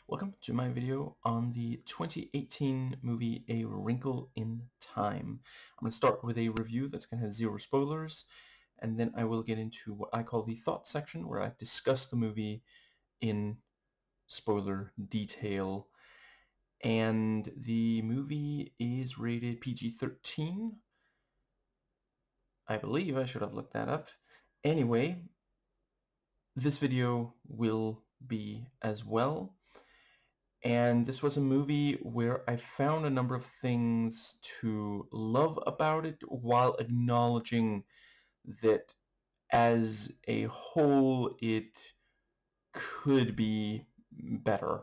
Welcome to my video on the 2018 movie A Wrinkle in Time. I'm going to start with a review that's going to have zero spoilers, and then I will get into what I call the thought section, where I discuss the movie in spoiler detail. And the movie is rated PG-13. I believe I should have looked that up. Anyway, this video will be as well. And this was a movie where I found a number of things to love about it while acknowledging that as a whole it could be better.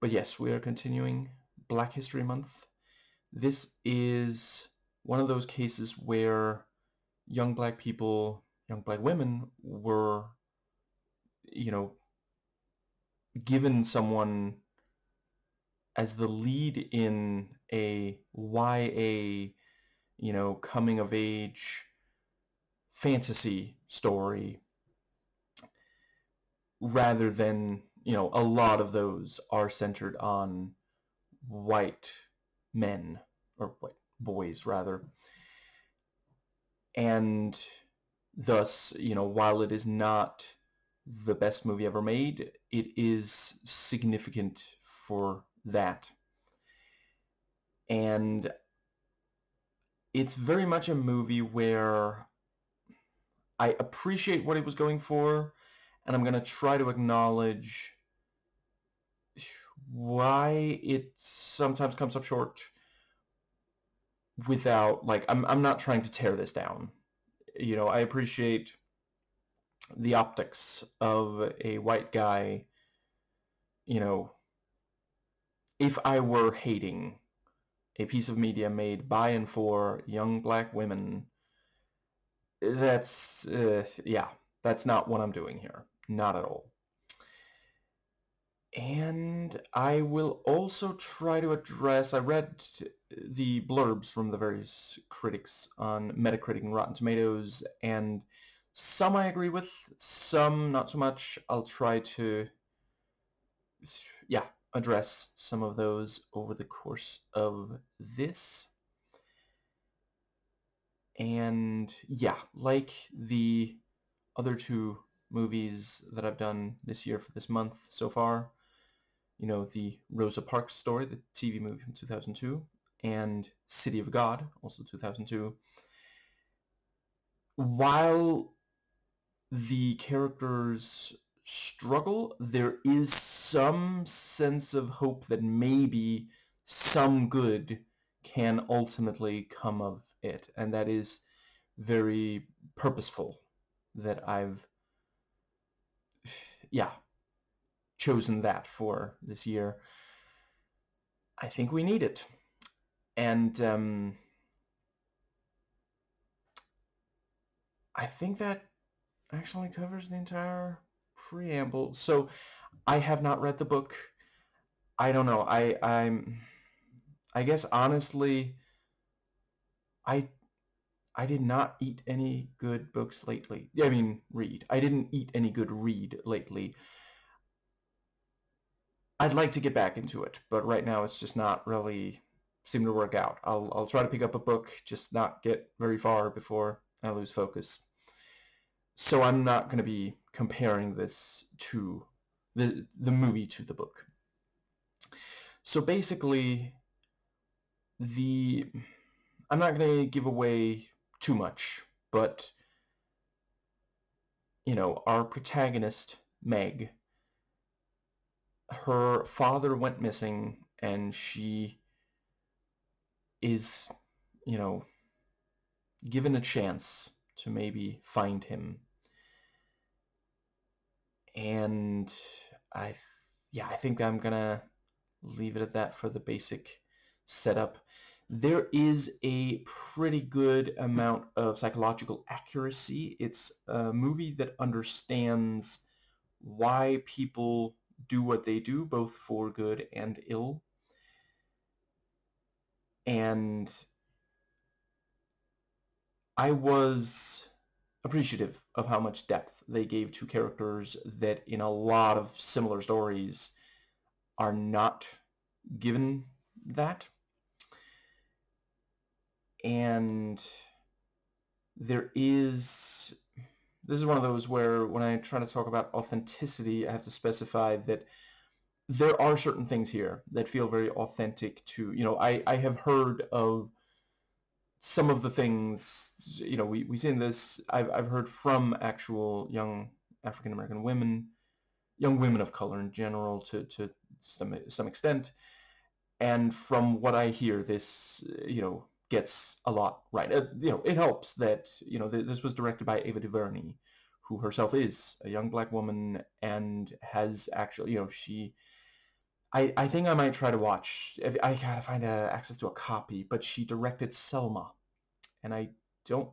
But yes, we are continuing Black History Month. This is one of those cases where young black people, young black women were, given someone as the lead in a YA, coming of age fantasy story, rather than, a lot of those are centered on white men, or white boys rather. And thus, while it is not the best movie ever made, it is significant for that. And it's very much a movie where I appreciate what it was going for, and I'm going to try to acknowledge why it sometimes comes up short without, I'm not trying to tear this down. I appreciate the optics of a white guy. If I were hating a piece of media made by and for young black women, that's not what I'm doing here. Not at all. And I will also try to address, I read the blurbs from the various critics on Metacritic and Rotten Tomatoes, and some I agree with, some not so much. I'll try to, address some of those over the course of this. And like the other two movies that I've done this year for this month so far, the Rosa Parks story, the TV movie from 2002, and City of God, also 2002. While the characters struggle, there is some sense of hope that maybe some good can ultimately come of it, and that is very purposeful that I've chosen that for this year. I think we need it. And I think that actually covers the entire preamble. So I have not read the book. I don't know. I guess honestly, I I did not eat any good books lately. I mean, read. I didn't eat any good read lately. I'd like to get back into it, but right now it's just not really seem to work out. I'll try to pick up a book, just not get very far before I lose focus. So I'm not going to be comparing this to the movie to the book. So basically, I'm not going to give away too much, but our protagonist Meg, her father went missing, and she is, given a chance to maybe find him. And I think I'm gonna leave it at that for the basic setup. There is a pretty good amount of psychological accuracy. It's a movie that understands why people do what they do, both for good and ill. And I was appreciative of how much depth they gave to characters that in a lot of similar stories are not given that. And this is one of those where when I try to talk about authenticity, I have to specify that there are certain things here that feel very authentic to, I have heard of some of the things, we've seen this, I've heard from actual young African-American women, young women of color in general to some extent, and from what I hear, this, gets a lot right. It helps that, this was directed by Ava DuVernay, who herself is a young black woman and has actually, I think I might try to watch, if I gotta find access to a copy, but she directed Selma, and I don't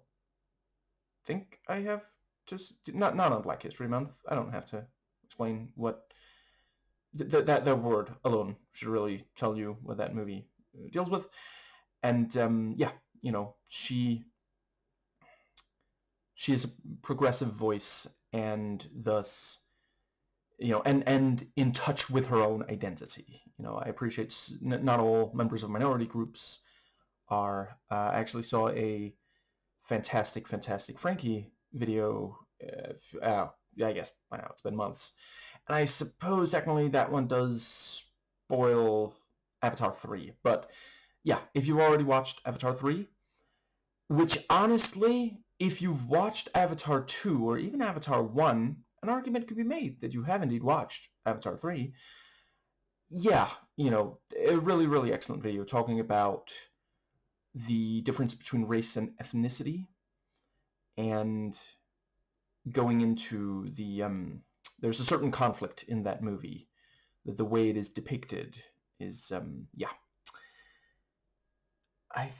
think I have just, not on Black History Month. I don't have to explain what, that word alone should really tell you what that movie deals with. And yeah, she is a progressive voice, and thus, and in touch with her own identity. I appreciate not all members of minority groups are. I actually saw a fantastic Frankie video. Yeah, I guess by now it's been months, and I suppose technically that one does spoil Avatar 3, but yeah, if you've already watched Avatar 3, which honestly, if you've watched Avatar 2 or even Avatar 1, an argument could be made that you have indeed watched Avatar 3. Yeah, a really, really excellent video talking about the difference between race and ethnicity, and going into there's a certain conflict in that movie, that the way it is depicted is, yeah. I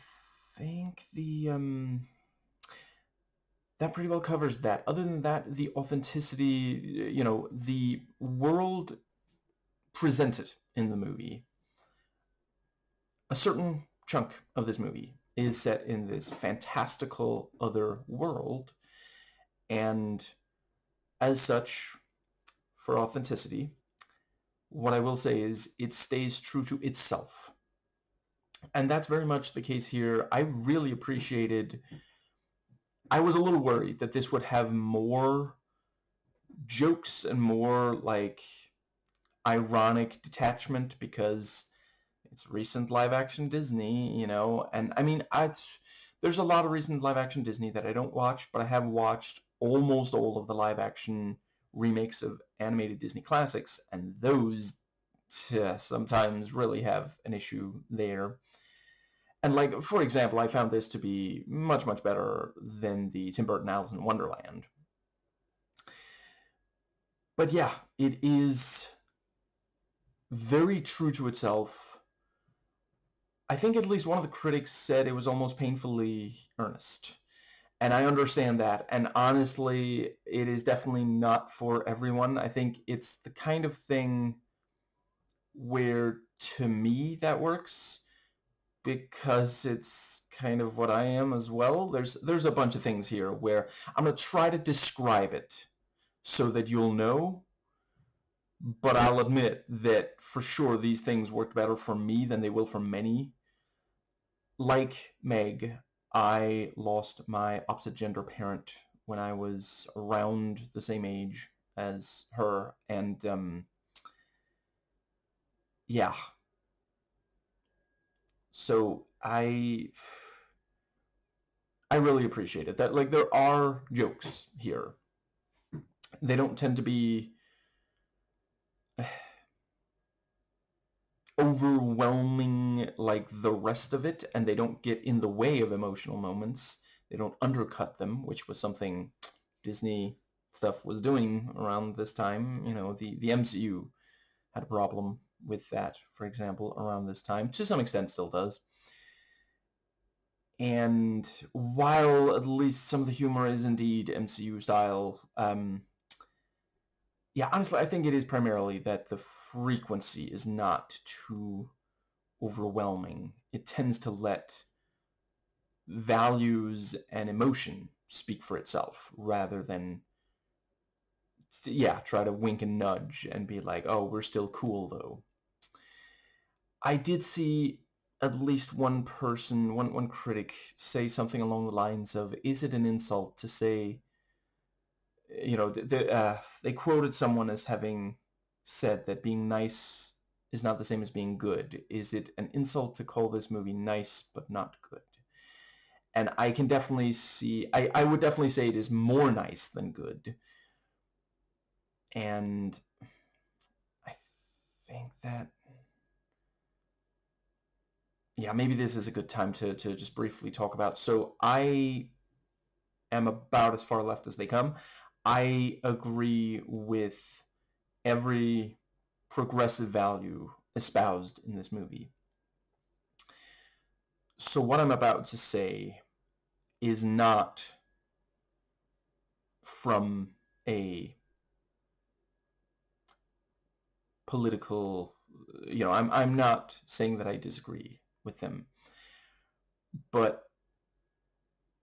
think that pretty well covers that. Other than that, the authenticity, the world presented in the movie, a certain chunk of this movie is set in this fantastical other world, and as such, for authenticity, what I will say is it stays true to itself. And that's very much the case here. I really appreciated, I was a little worried that this would have more jokes and more like ironic detachment because it's recent live action Disney, and I mean, there's a lot of recent live action Disney that I don't watch, but I have watched almost all of the live action remakes of animated Disney classics, and those sometimes really have an issue there. And like, for example, I found this to be much, much better than the Tim Burton Alice in Wonderland. But yeah, it is very true to itself. I think at least one of the critics said it was almost painfully earnest. And I understand that. And honestly, it is definitely not for everyone. I think it's the kind of thing where, to me, that works because it's kind of what I am as well. There's a bunch of things here where I'm going to try to describe it so that you'll know, but I'll admit that for sure these things worked better for me than they will for many. Like Meg, I lost my opposite gender parent when I was around the same age as her, and yeah. So I really appreciate it. That, like, there are jokes here. They don't tend to be overwhelming like the rest of it, and they don't get in the way of emotional moments. They don't undercut them, which was something Disney stuff was doing around this time. The MCU had a problem with that, for example, around this time. To some extent still does. And while at least some of the humor is indeed MCU style, yeah, honestly, I think it is primarily that the frequency is not too overwhelming. It tends to let values and emotion speak for itself, rather than, yeah, try to wink and nudge and be like, oh, we're still cool though. I did see at least one person, one critic, say something along the lines of, is it an insult to say, they quoted someone as having said that being nice is not the same as being good. Is it an insult to call this movie nice but not good? And I can definitely see, I would definitely say it is more nice than good. And I think that, yeah, maybe this is a good time to just briefly talk about. So I am about as far left as they come. I agree with every progressive value espoused in this movie. So what I'm about to say is not from a political, I'm not saying that I disagree with them, but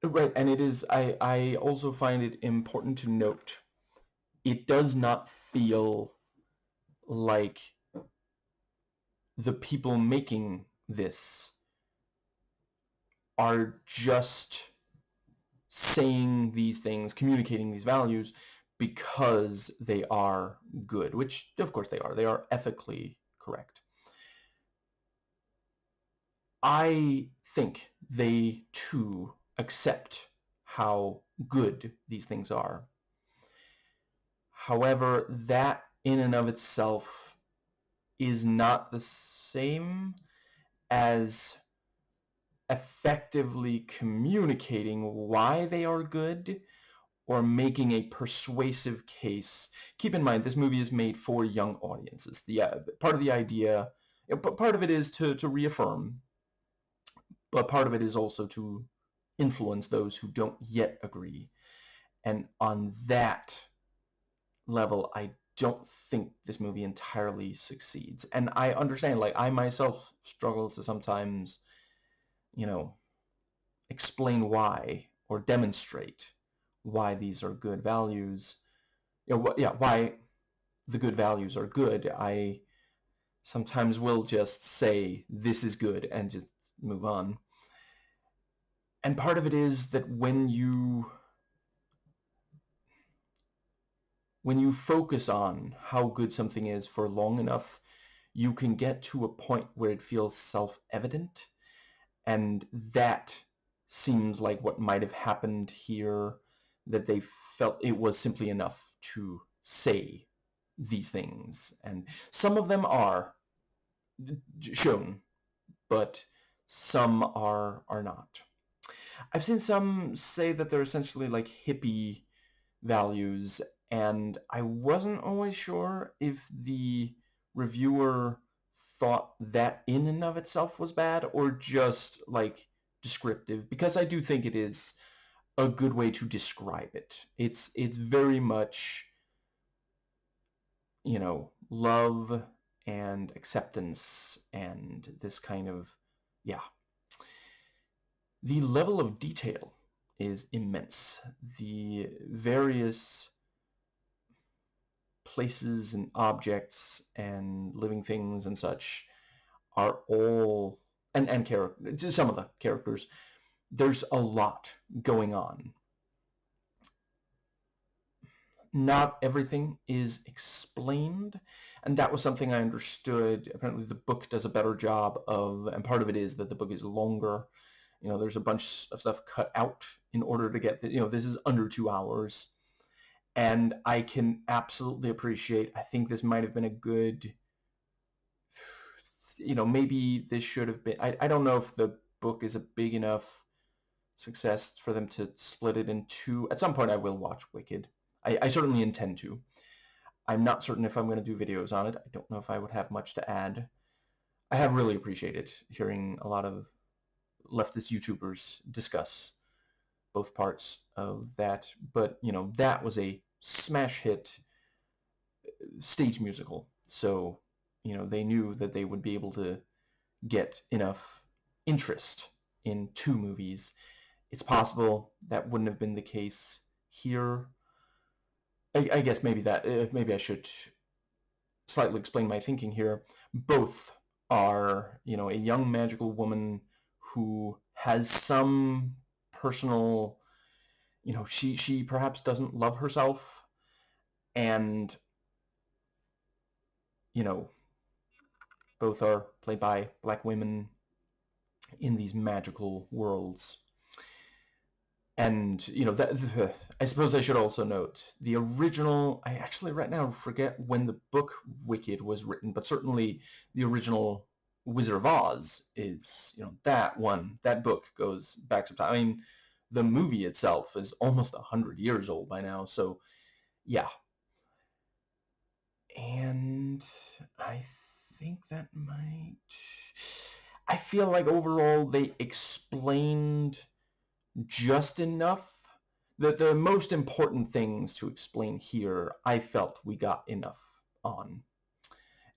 right, and it is, I also find it important to note, it does not feel like the people making this are just saying these things, communicating these values because they are good, which of course they are. They are ethically correct. I think they too accept how good these things are. However, that in and of itself is not the same as effectively communicating why they are good or making a persuasive case. Keep in mind, this movie is made for young audiences. The part of the idea, part of it is to reaffirm, but part of it is also to influence those who don't yet agree. And on that level, I don't think this movie entirely succeeds. And I understand, like, I myself struggle to sometimes, explain why or demonstrate why these are good values. Why the good values are good. I sometimes will just say this is good and just move on. And part of it is that when you focus on how good something is for long enough, you can get to a point where it feels self-evident, and that seems like what might have happened here, that they felt it was simply enough to say these things. And some of them are shown, but some are not. I've seen some say that they're essentially like hippie values, and I wasn't always sure if the reviewer thought that in and of itself was bad or just like descriptive, because I do think it is a good way to describe it. It's very much, love and acceptance and this kind of, yeah. The level of detail is immense. The various places and objects and living things and such are all, and some of the characters, there's a lot going on. Not everything is explained, and that was something I understood. Apparently the book does a better job of, and part of it is that the book is longer. There's a bunch of stuff cut out in order to get this is under 2 hours. And I can absolutely appreciate, I think this might have been a good, maybe this should have been, I don't know if the book is a big enough success for them to split it in two. At some point I will watch Wicked. I certainly intend to. I'm not certain if I'm going to do videos on it. I don't know if I would have much to add. I have really appreciated hearing a lot of leftist YouTubers discuss both parts of that. But, that was a smash hit stage musical. So, they knew that they would be able to get enough interest in 2 movies It's possible that wouldn't have been the case here. I guess maybe I should slightly explain my thinking here. Both are, a young magical woman who has some personal, she perhaps doesn't love herself, and, you know, both are played by black women in these magical worlds. And, I suppose I should also note the original, I actually right now forget when the book Wicked was written, but certainly the original Wizard of Oz is, that book goes back some time. I mean, the movie itself is almost 100 years old by now, so yeah. And I think that might, I feel like overall they explained just enough that the most important things to explain here, I felt we got enough on.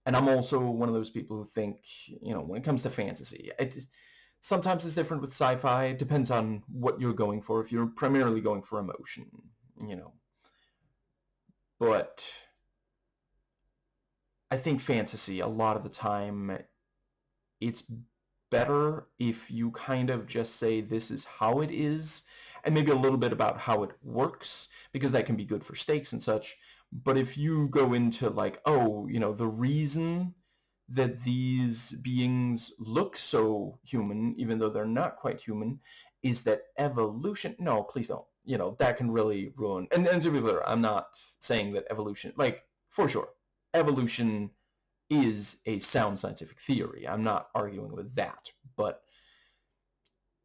And I'm also one of those people who think, when it comes to fantasy, sometimes it's different with sci-fi. It depends on what you're going for. If you're primarily going for emotion, you know. But I think fantasy, a lot of the time, it's better if you kind of just say this is how it is, and maybe a little bit about how it works, because that can be good for stakes and such. But if you go into like, oh, the reason that these beings look so human, even though they're not quite human, is that evolution. No, please don't. That can really ruin. And to be clear, I'm not saying that evolution, like, for sure, evolution is a sound scientific theory. I'm not arguing with that, but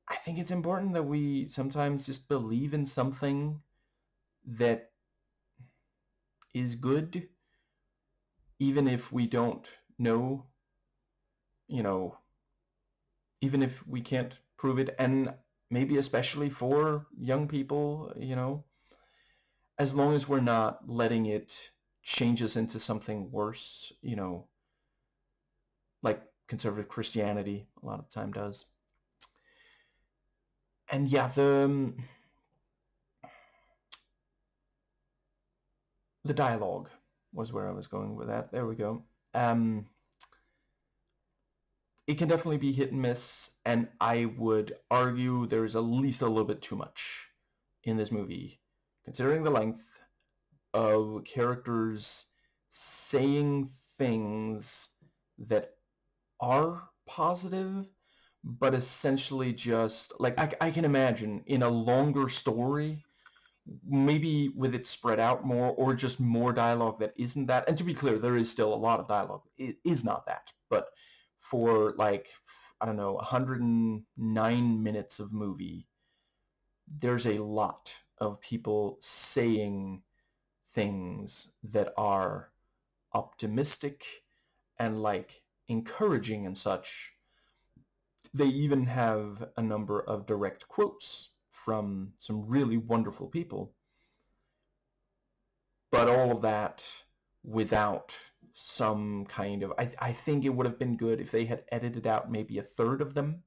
I think it's important that we sometimes just believe in something that is good, even if we don't know, you know, even if we can't prove it, and maybe especially for young people, as long as we're not letting it change us into something worse, like conservative Christianity a lot of the time does. And yeah, the dialogue was where I was going with that. There we go. It can definitely be hit and miss, and I would argue there is at least a little bit too much in this movie, considering the length of characters saying things that are positive, but essentially just like I can imagine in a longer story, maybe with it spread out more, or just more dialogue that isn't that. And to be clear, there is still a lot of dialogue. It is not that, but for like, I don't know, 109 minutes of movie, there's a lot of people saying things that are optimistic and like encouraging and such. They even have a number of direct quotes from some really wonderful people, but all of that without some kind of, I think it would have been good if they had edited out maybe a third of them,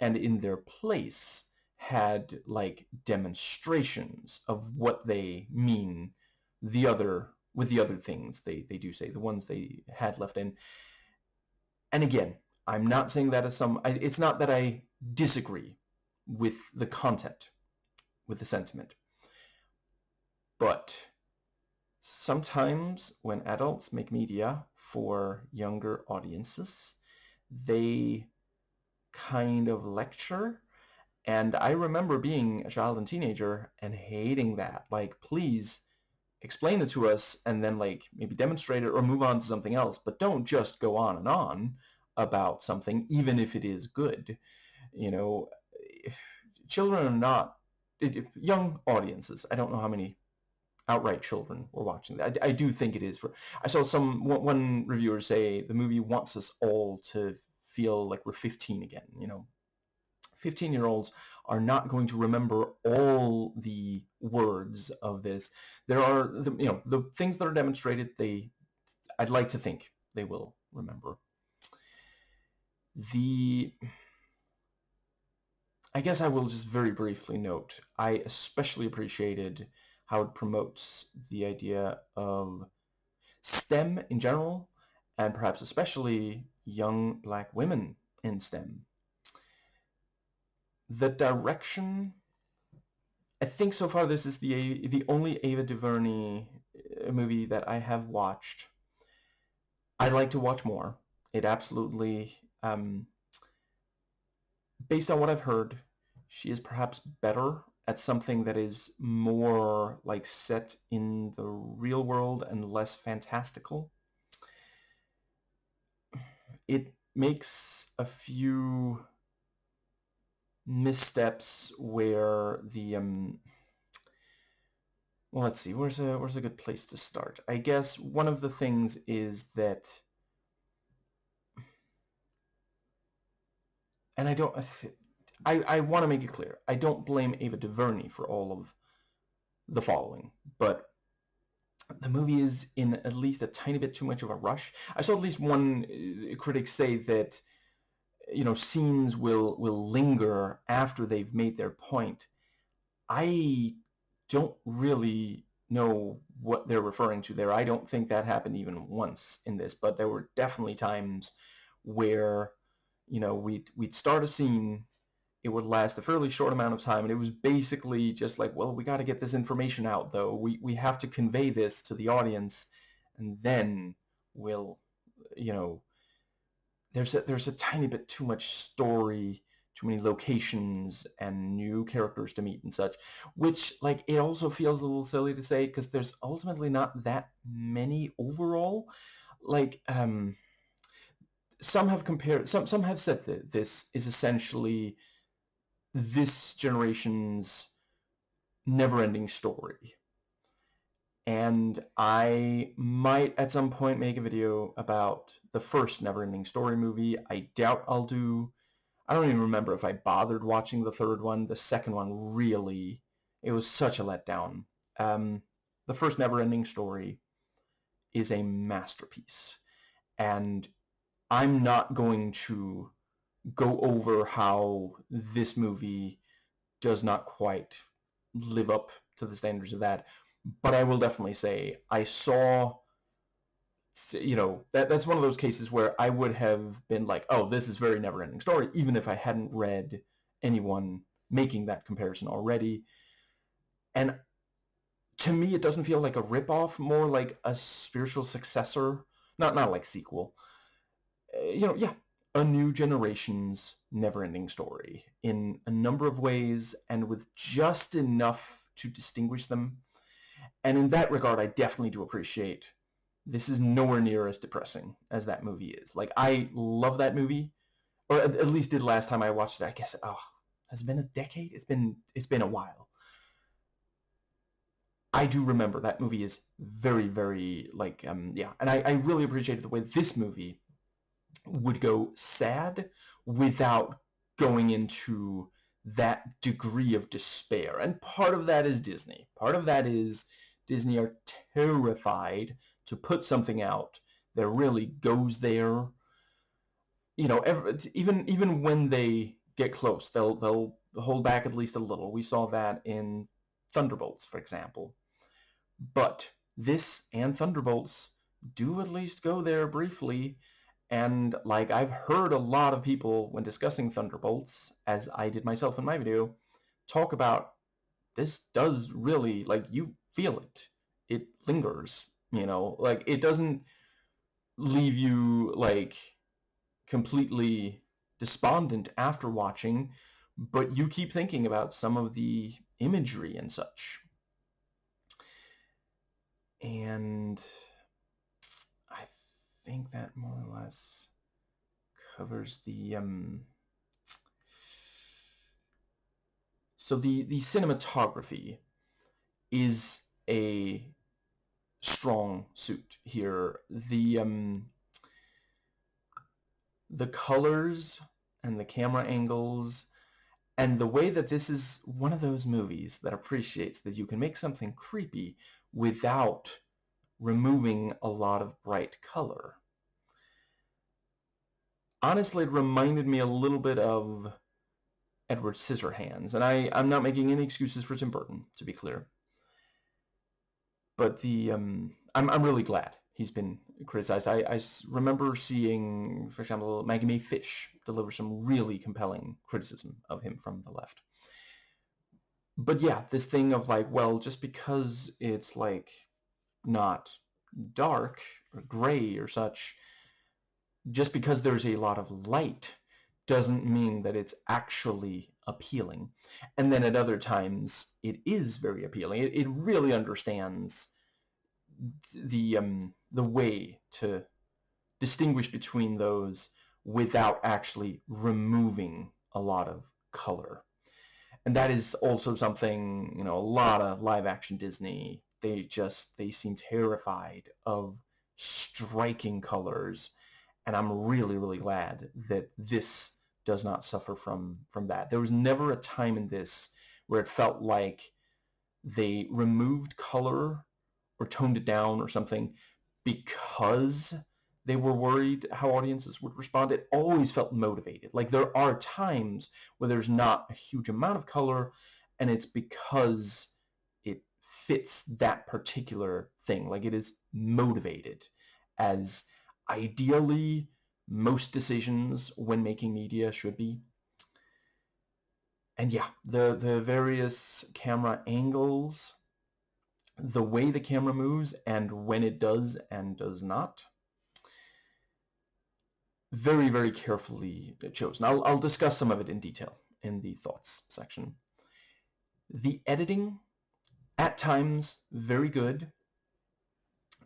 and in their place had like demonstrations of what they mean with the other things they do say, the ones they had left in. And again, I'm not saying that as it's not that I disagree with the content, with the sentiment, but sometimes when adults make media for younger audiences, they kind of lecture. And I remember being a child and teenager and hating that. Like, please explain it to us and then like maybe demonstrate it or move on to something else. But don't just go on and on about something, even if it is good. If children are not, if young audiences, I don't know how many outright children were watching that. I do think it is for, I saw one reviewer say the movie wants us all to feel like we're 15 again. 15-year-olds are not going to remember all the words of this. There are the things that are demonstrated, I'd like to think they will remember. I guess I will just very briefly note, I especially appreciated how it promotes the idea of STEM in general, and perhaps especially young black women in STEM. The direction, I think so far this is the only Ava DuVernay movie that I have watched. I'd like to watch more. It absolutely, based on what I've heard, she is perhaps better at something that is more like set in the real world and less fantastical. It makes a few missteps where the well, let's see, where's a good place to start? I guess one of the things is that, and I want to make it clear, I don't blame Ava DuVernay for all of the following, but the movie is in at least a tiny bit too much of a rush. I saw at least one critic say that, scenes will linger after they've made their point. I don't really know what they're referring to there. I don't think that happened even once in this, but there were definitely times where, we'd start a scene, it would last a fairly short amount of time, and it was basically just like, well, we got to get this information out, though. We have to convey this to the audience, and then we'll, there's a tiny bit too much story, too many locations and new characters to meet and such, which, like, it also feels a little silly to say because there's ultimately not that many overall. Like, some have said that this is essentially this generation's never-ending story. And I might at some point make a video about the first Never-Ending Story movie. I doubt I'll do. I don't even remember if I bothered watching the third one. The second one, really, it was such a letdown. The first Never-Ending Story is a masterpiece. And I'm not going to go over how this movie does not quite live up to the standards of that. But I will definitely say I saw, that's one of those cases where I would have been like, oh, this is very Never-Ending Story, even if I hadn't read anyone making that comparison already. And to me, it doesn't feel like a ripoff, more like a spiritual successor, not like sequel. Yeah, a new generation's Never-Ending Story in a number of ways and with just enough to distinguish them. And in that regard, I definitely do appreciate this is nowhere near as depressing as that movie is. Like, I love that movie, or at least did last time I watched it. I guess, has it been a decade? It's been a while. I do remember that movie is very, very, like, yeah. And I really appreciated the way this movie would go sad without going into that degree of despair. And part of that is Disney. Part of that is Disney are terrified to put something out that really goes there. Even when they get close, they'll hold back at least a little. We saw that in Thunderbolts, for example. But this and Thunderbolts do at least go there briefly. And, like, I've heard a lot of people, when discussing Thunderbolts, as I did myself in my video, talk about this does really, like, you feel it. It lingers, like, it doesn't leave you, like, completely despondent after watching, but you keep thinking about some of the imagery and such. And I think that more or less covers the so the cinematography is a strong suit here. The colors and the camera angles and the way that this is one of those movies that appreciates that you can make something creepy without removing a lot of bright color. Honestly, it reminded me a little bit of Edward Scissorhands. And I'm not making any excuses for Tim Burton, to be clear. But I'm really glad he's been criticized. I remember seeing, for example, Maggie Mae Fish deliver some really compelling criticism of him from the left. But yeah, this thing of like, well, just because it's like not dark or gray or such, just because there's a lot of light doesn't mean that it's actually appealing. And then at other times, it is very appealing. It really understands the way to distinguish between those without actually removing a lot of color. And that is also something, a lot of live action Disney, they seem terrified of striking colors. And I'm really, really glad that this does not suffer from that. There was never a time in this where it felt like they removed color or toned it down or something because they were worried how audiences would respond. It always felt motivated. Like there are times where there's not a huge amount of color, and it's because it fits that particular thing. Like it is motivated, as ideally most decisions when making media should be. And yeah, the various camera angles, the way the camera moves and when it does and does not, very, very carefully chosen. I'll discuss some of it in detail in the thoughts section. The editing, at times, very good.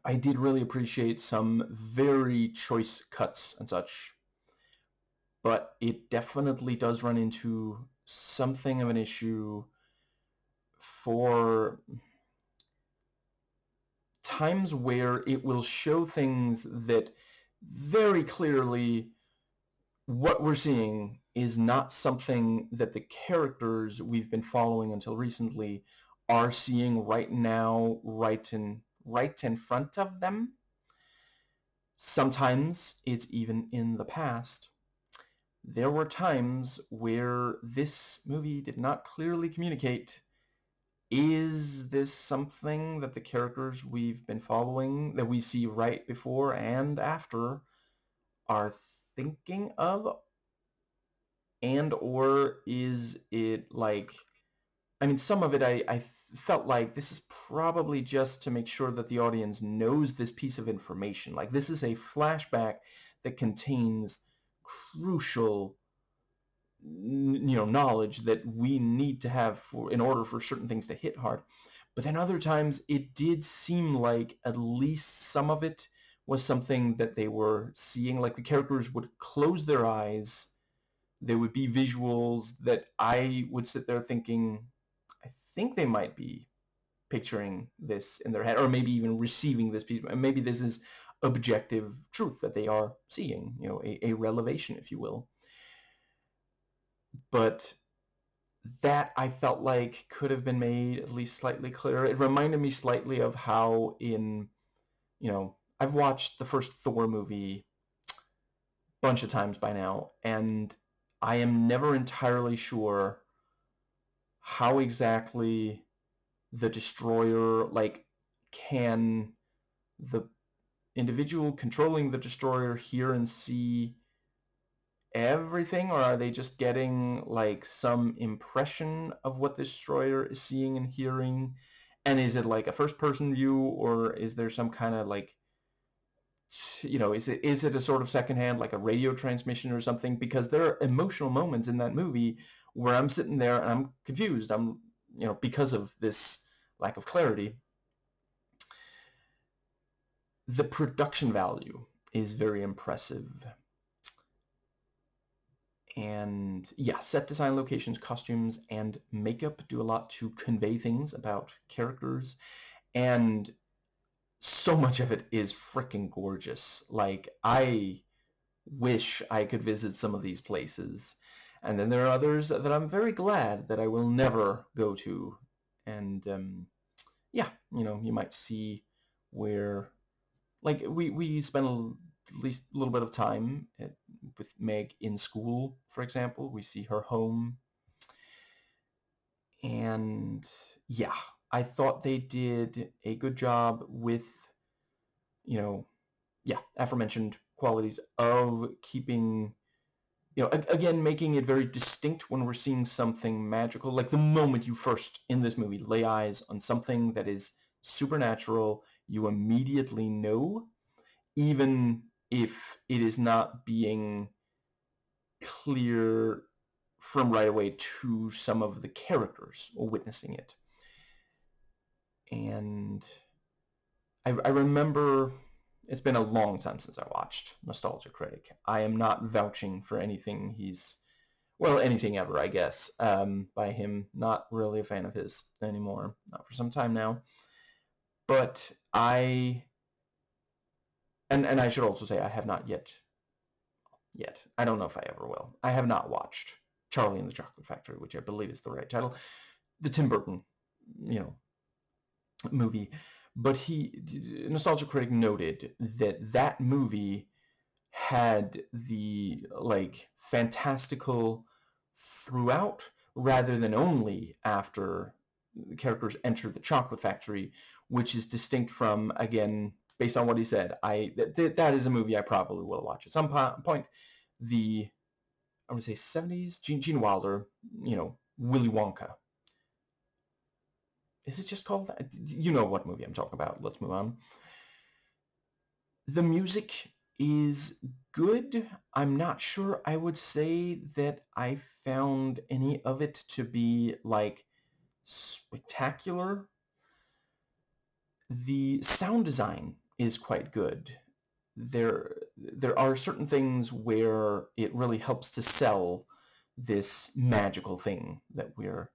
I did really appreciate some very choice cuts and such, but it definitely does run into something of an issue for times where it will show things that very clearly what we're seeing is not something that the characters we've been following until recently are seeing right now, right in front of them. Sometimes it's even in the past. There were times where this movie did not clearly communicate, is this something that the characters we've been following, that we see right before and after, are thinking of? And or is it like, I mean, some of it I felt like this is probably just to make sure that the audience knows this piece of information. Like this is a flashback that contains crucial knowledge that we need to have in order for certain things to hit hard. But then other times it did seem like at least some of it was something that they were seeing. Like the characters would close their eyes, there would be visuals that I would sit there thinking, I think they might be picturing this in their head, or maybe even receiving this piece. Maybe this is objective truth that they are seeing, a revelation, if you will. But that I felt like could have been made at least slightly clearer. It reminded me slightly of how I've watched the first Thor movie a bunch of times by now, and I am never entirely sure how exactly the destroyer, like, can the individual controlling the destroyer hear and see everything, or are they just getting like some impression of what the destroyer is seeing and hearing? And is it like a first person view, or is there some kind of like, is it a sort of secondhand, like a radio transmission or something? Because there are emotional moments in that movie where I'm sitting there and I'm confused. I'm, because of this lack of clarity. The production value is very impressive. And yeah, set design, locations, costumes, and makeup do a lot to convey things about characters. And so much of it is freaking gorgeous. Like, I wish I could visit some of these places. And then there are others that I'm very glad that I will never go to. And yeah, you might see where, like, we spent at least a little bit of time with Meg in school, for example. We see her home. And yeah, I thought they did a good job with, aforementioned qualities of keeping, again, making it very distinct when we're seeing something magical. Like the moment you first, in this movie, lay eyes on something that is supernatural, you immediately know, even if it is not being clear from right away to some of the characters witnessing it. And I remember, it's been a long time since I watched Nostalgia Critic. I am not vouching for anything anything ever, I guess, by him. Not really a fan of his anymore, not for some time now. But and I should also say I have not yet. I don't know if I ever will. I have not watched Charlie and the Chocolate Factory, which I believe is the right title. The Tim Burton, movie. But Nostalgia Critic noted that movie had the fantastical throughout rather than only after the characters enter the chocolate factory, which is distinct from, again, based on what he said, that is a movie I probably will watch at some point. I would say 70s, Gene Wilder, Willy Wonka. Is it just called that? You know what movie I'm talking about. Let's move on. The music is good. I'm not sure I would say that I found any of it to be spectacular. The sound design is quite good. There are certain things where it really helps to sell this magical thing that we're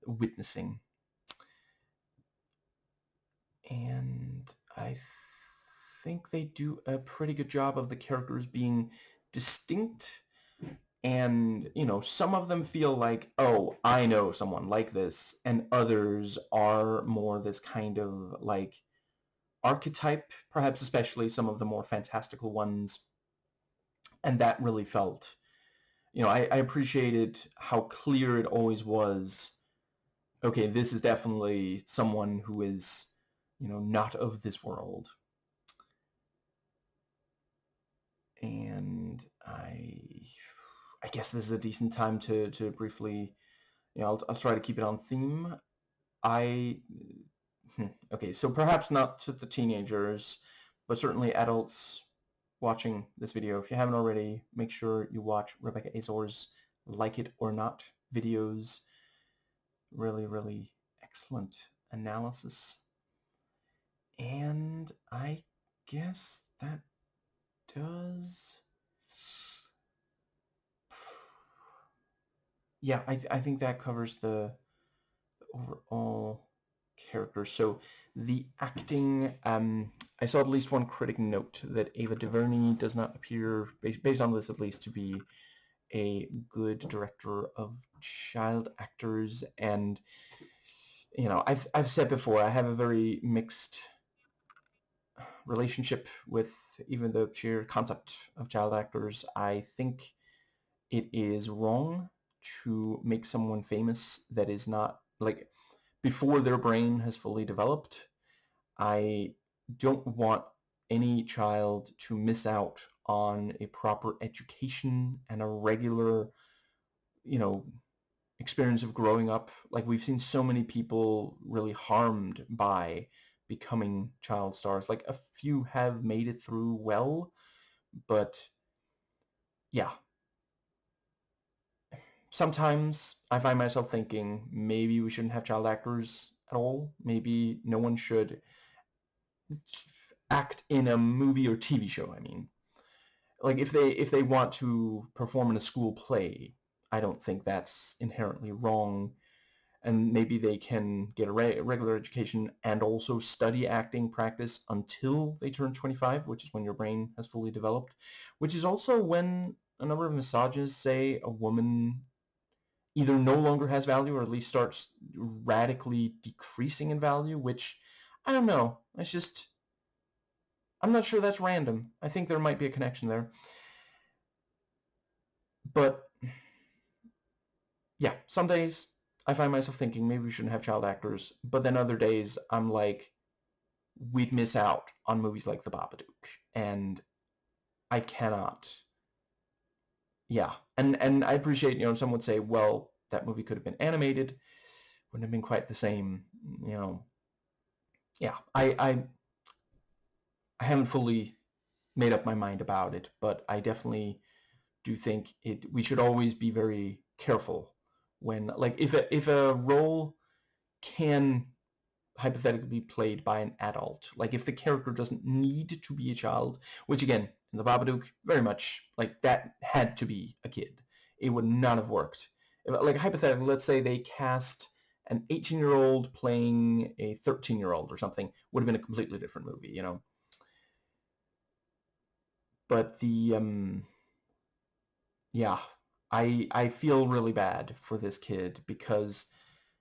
witnessing. And I think they do a pretty good job of the characters being distinct, and some of them feel like, oh, I know someone like this, and others are more this kind of archetype, perhaps especially some of the more fantastical ones. And that really felt, I appreciated how clear it always was. Okay, this is definitely someone who is not of this world. And I guess this is a decent time to briefly, I'll try to keep it on theme. Okay, so perhaps not to the teenagers, but certainly adults watching this video. If you haven't already, make sure you watch Rebecca Azor's Like It or Not videos. Really, really excellent analysis. And I guess that does... Yeah, I think that covers the overall character. So the acting, I saw at least one critic note that Ava DuVernay does not appear, based on this at least, to be a good director of child actors. And I've said before, I have a very mixed relationship with even the sheer concept of child actors. I think it is wrong to make someone famous that is not, before their brain has fully developed. I don't want any child to miss out on a proper education and a regular, experience of growing up. Like, we've seen so many people really harmed by becoming child stars. Like, a few have made it through well, but yeah. Sometimes I find myself thinking maybe we shouldn't have child actors at all. Maybe no one should act in a movie or TV show, I mean. Like, if they want to perform in a school play, I don't think that's inherently wrong. And maybe they can get a regular education and also study acting practice until they turn 25, which is when your brain has fully developed, which is also when a number of massages say a woman either no longer has value or at least starts radically decreasing in value, which, I don't know. It's just, I'm not sure that's random. I think there might be a connection there. But yeah, some days I find myself thinking maybe we shouldn't have child actors, but then other days I'm like, we'd miss out on movies like The Babadook, and I cannot. Yeah, and I appreciate, some would say, well, that movie could have been animated, wouldn't have been quite the same, you know. Yeah, I haven't fully made up my mind about it, but I definitely do think we should always be very careful when, like, if a role can hypothetically be played by an adult, like if the character doesn't need to be a child, which again in the Babadook very much like that had to be a kid, it would not have worked. Like hypothetically, let's say they cast an 18-year-old playing a 13-year-old or something, would have been a completely different movie. But yeah, I feel really bad for this kid because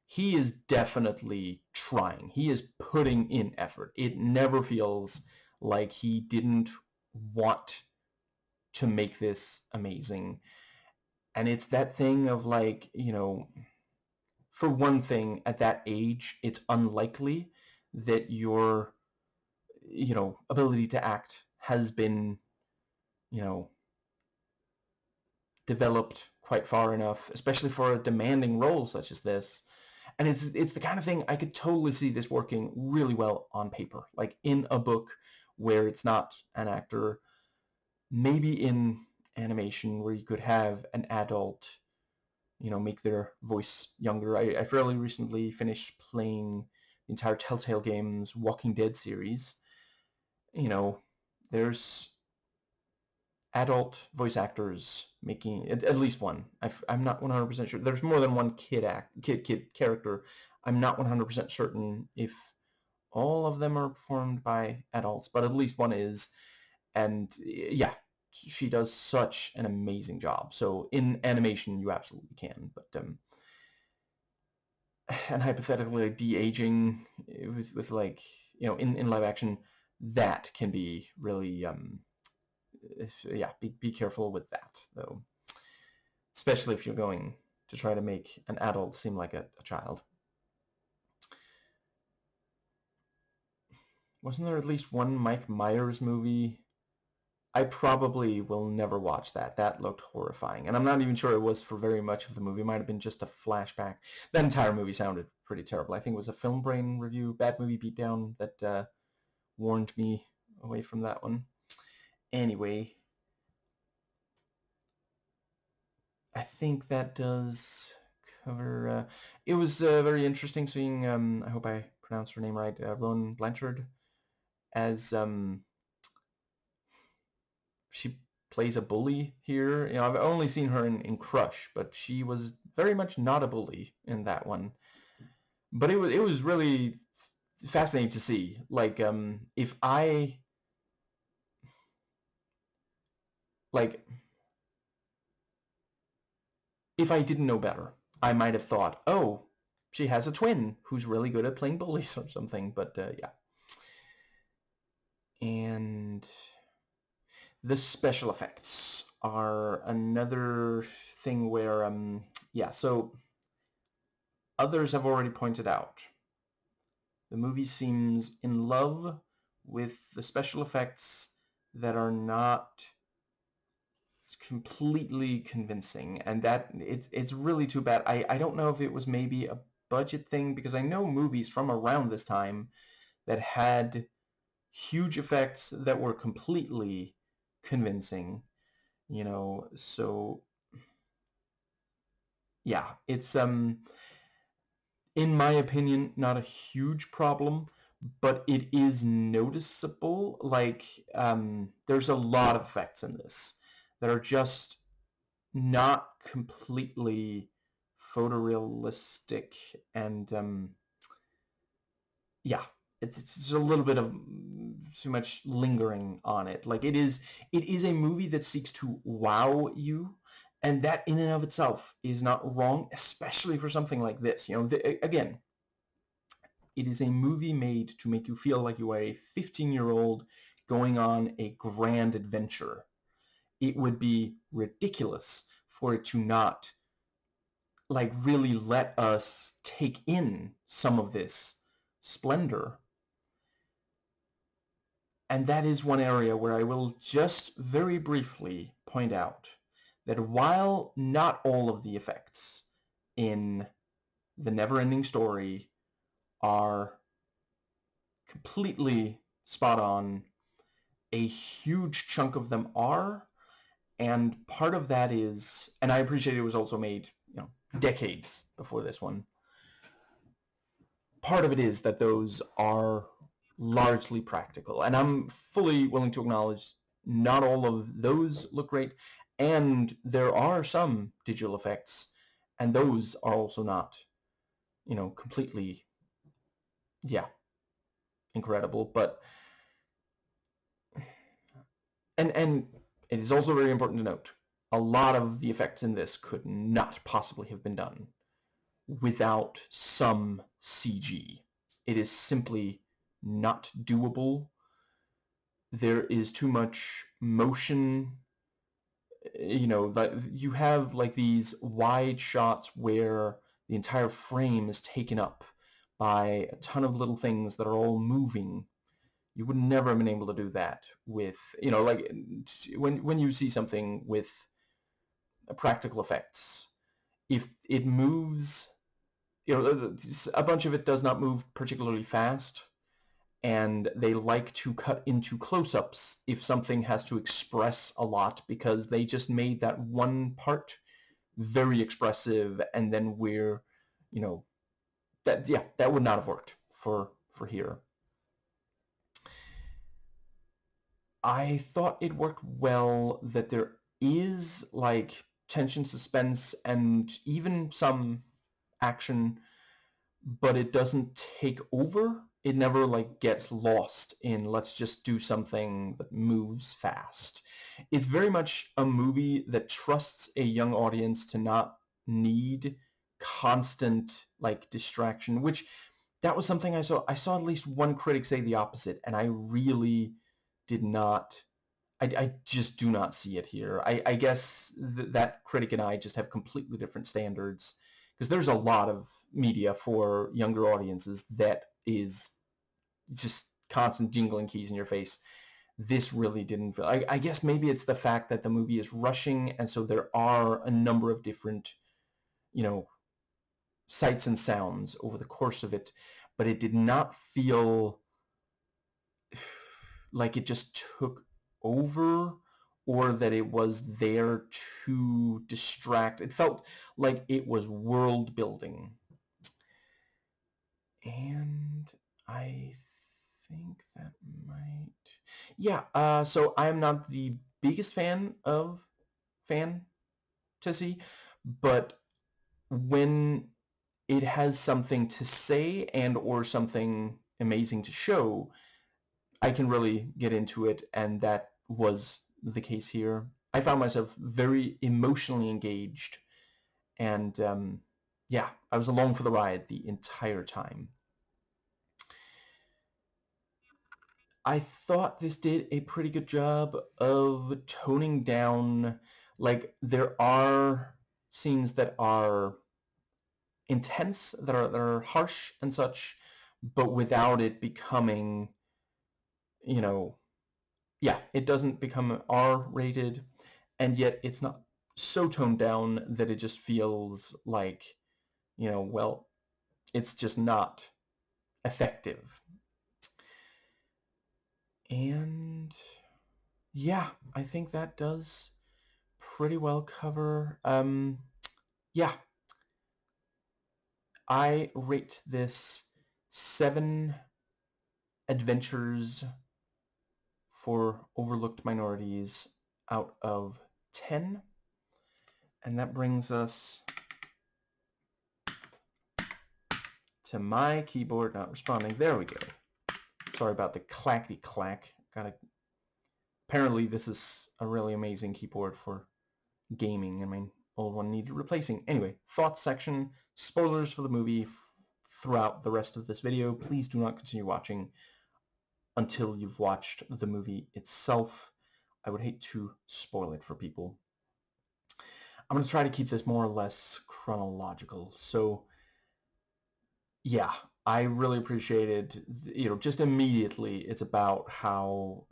he is definitely trying. He is putting in effort. It never feels like he didn't want to make this amazing. And it's that thing of like, for one thing, at that age, it's unlikely that your, ability to act has been, you know, developed quite far enough, especially for a demanding role such as this. And it's the kind of thing I could totally see this working really well on paper, like in a book where it's not an actor, maybe in animation where you could have an adult, make their voice younger. I fairly recently finished playing the entire Telltale Games Walking Dead series. You know, there's adult voice actors making at least one. I'm not 100% sure. There's more than one kid character. I'm not 100% certain if all of them are performed by adults, but at least one is. And yeah, she does such an amazing job. So in animation, you absolutely can. But and hypothetically, like, de-aging with like in live action, that can be really yeah, be careful with that though, especially if you're going to try to make an adult seem like a child. Wasn't there at least one Mike Myers movie? I probably will never watch that. That looked horrifying. And I'm not even sure it was for very much of the movie. It might have been just a flashback. That entire movie sounded pretty terrible. I think it was a Film Brain review, Bad Movie Beatdown, that warned me away from that one. Anyway, I think that does cover... it was very interesting seeing, I hope I pronounced her name right, Roan Blanchard as... she plays a bully here. I've only seen her in Crush, but she was very much not a bully in that one. But it was really fascinating to see. Like, if I like if I didn't know better, I might have thought, oh, she has a twin who's really good at playing bullies or something. But yeah, and the special effects are another thing where yeah, so others have already pointed out the movie seems in love with the special effects that are not completely convincing, and that it's really too bad. I don't know if it was maybe a budget thing, because I know movies from around this time that had huge effects that were completely convincing, so yeah, it's in my opinion not a huge problem, but it is noticeable. Like, there's a lot of effects in this that are just not completely photorealistic, and yeah, it's a little bit of too much lingering on it. Like, it is a movie that seeks to wow you, and that in and of itself is not wrong, especially for something like this. Again, it is a movie made to make you feel like you are a 15-year-old going on a grand adventure. It would be ridiculous for it to not, like really let us take in some of this splendor. And that is one area where I will just very briefly point out that while not all of the effects in the Never-Ending Story are completely spot on, a huge chunk of them are, and part of that is, and I appreciate it was also made, decades before this one. Part of it is that those are largely practical, and I'm fully willing to acknowledge not all of those look great, and there are some digital effects, and those are also not, completely, incredible. But and it is also very important to note, a lot of the effects in this could not possibly have been done without some CG. It is simply not doable. There is too much motion. That you have like these wide shots where the entire frame is taken up by a ton of little things that are all moving. You would never have been able to do that with, like when you see something with practical effects. If it moves, a bunch of it does not move particularly fast, and they like to cut into close-ups if something has to express a lot, because they just made that one part very expressive, and then that would not have worked for here. I thought it worked well that there is like tension, suspense, and even some action, but it doesn't take over. It never like gets lost in let's just do something that moves fast. It's very much a movie that trusts a young audience to not need constant like distraction, which that was something I saw. I saw at least one critic say the opposite, and I really did not. I just do not see it here. I guess that critic and I just have completely different standards, because there's a lot of media for younger audiences that is just constant jingling keys in your face. This really didn't feel. I guess maybe it's the fact that the movie is rushing, and so there are a number of different, sights and sounds over the course of it, but it did not feel like it just took over, or that it was there to distract. It felt like it was world building. And I think that might... Yeah, so I'm not the biggest fan of fantasy, but when it has something to say and or something amazing to show, I can really get into it, and that was the case here. I found myself very emotionally engaged, and I was along for the ride the entire time. I thought this did a pretty good job of toning down, like there are scenes that are intense, that are harsh and such, but without it becoming, it doesn't become R-rated, and yet it's not so toned down that it just feels like, it's just not effective. And yeah, I think that does pretty well cover. Yeah, I rate this 7 adventures for overlooked minorities out of 10. And that brings us to my keyboard not responding. There we go. Sorry about the clackety clack. Apparently this is a really amazing keyboard for gaming. I mean, old one needed replacing. Anyway, thoughts section, spoilers for the movie throughout the rest of this video. Please do not continue watching until you've watched the movie itself. I would hate to spoil it for people. I'm going to try to keep this more or less chronological. So, yeah, I really appreciated, just immediately it's about how,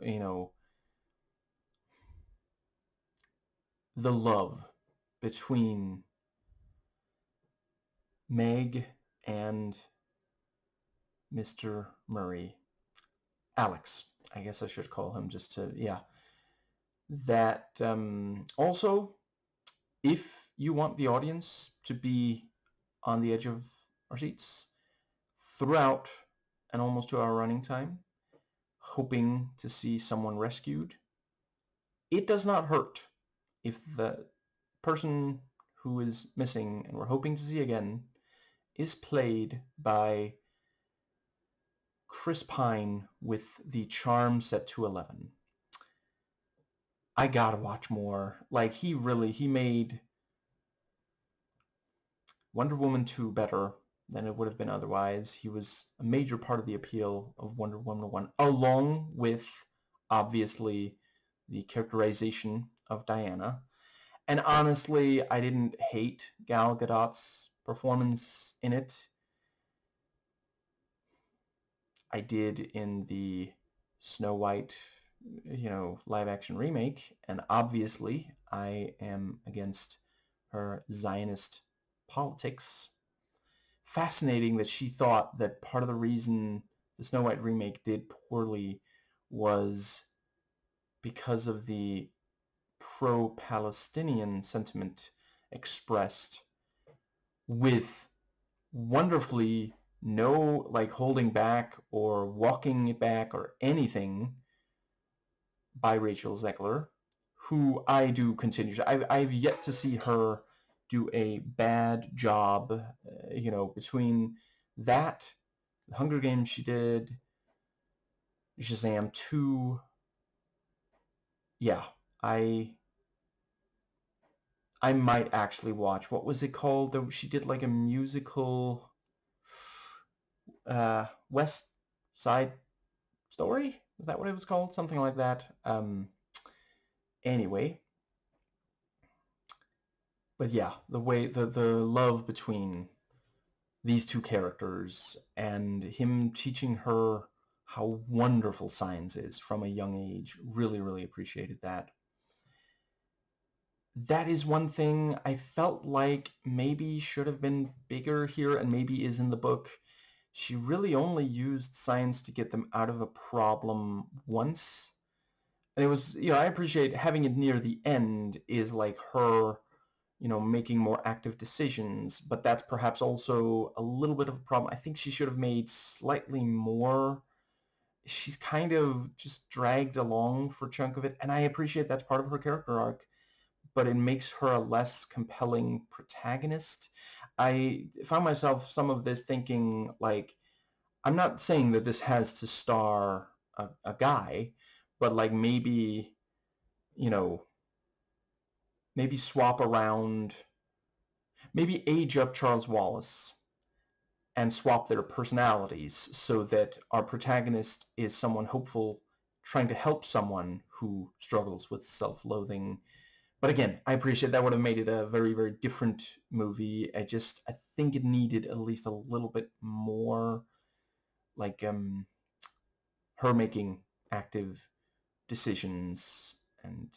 the love between Meg and Mr. Murray. Alex, I guess I should call him just to, yeah. That also, if you want the audience to be on the edge of our seats throughout an almost 2-hour running time, hoping to see someone rescued, it does not hurt if the person who is missing and we're hoping to see again is played by Chris Pine with the charm set to 11. I gotta watch more. Like, he made Wonder Woman 2 better than it would have been otherwise. He was a major part of the appeal of Wonder Woman 1, along with, obviously, the characterization of Diana. And honestly, I didn't hate Gal Gadot's performance in it. I did in the Snow White, live action remake, and obviously I am against her Zionist politics. Fascinating that she thought that part of the reason the Snow White remake did poorly was because of the pro-Palestinian sentiment expressed with wonderfully no holding back or walking it back or anything by Rachel Zegler, who I do continue to. I've yet to see her do a bad job, between that, the Hunger Games she did, Shazam 2. Yeah, I might actually watch. What was it called? She did like a musical, West Side Story? Is that what it was called? Something like that. Anyway, but yeah, the love between these two characters and him teaching her how wonderful science is from a young age, really appreciated that. That is one thing I felt like maybe should have been bigger here and maybe is in the book. She really only used science to get them out of a problem once. And it was, I appreciate having it near the end is like her, making more active decisions, but that's perhaps also a little bit of a problem. I think she should have made slightly more. She's kind of just dragged along for a chunk of it, and I appreciate that's part of her character arc, but it makes her a less compelling protagonist. I found myself some of this thinking, like, I'm not saying that this has to star a guy, but like maybe, you know, maybe swap around, maybe age up Charles Wallace and swap their personalities so that our protagonist is someone hopeful trying to help someone who struggles with self-loathing. But again, I appreciate that would have made it a very different movie. I think it needed at least a little bit more, like, her making active decisions. And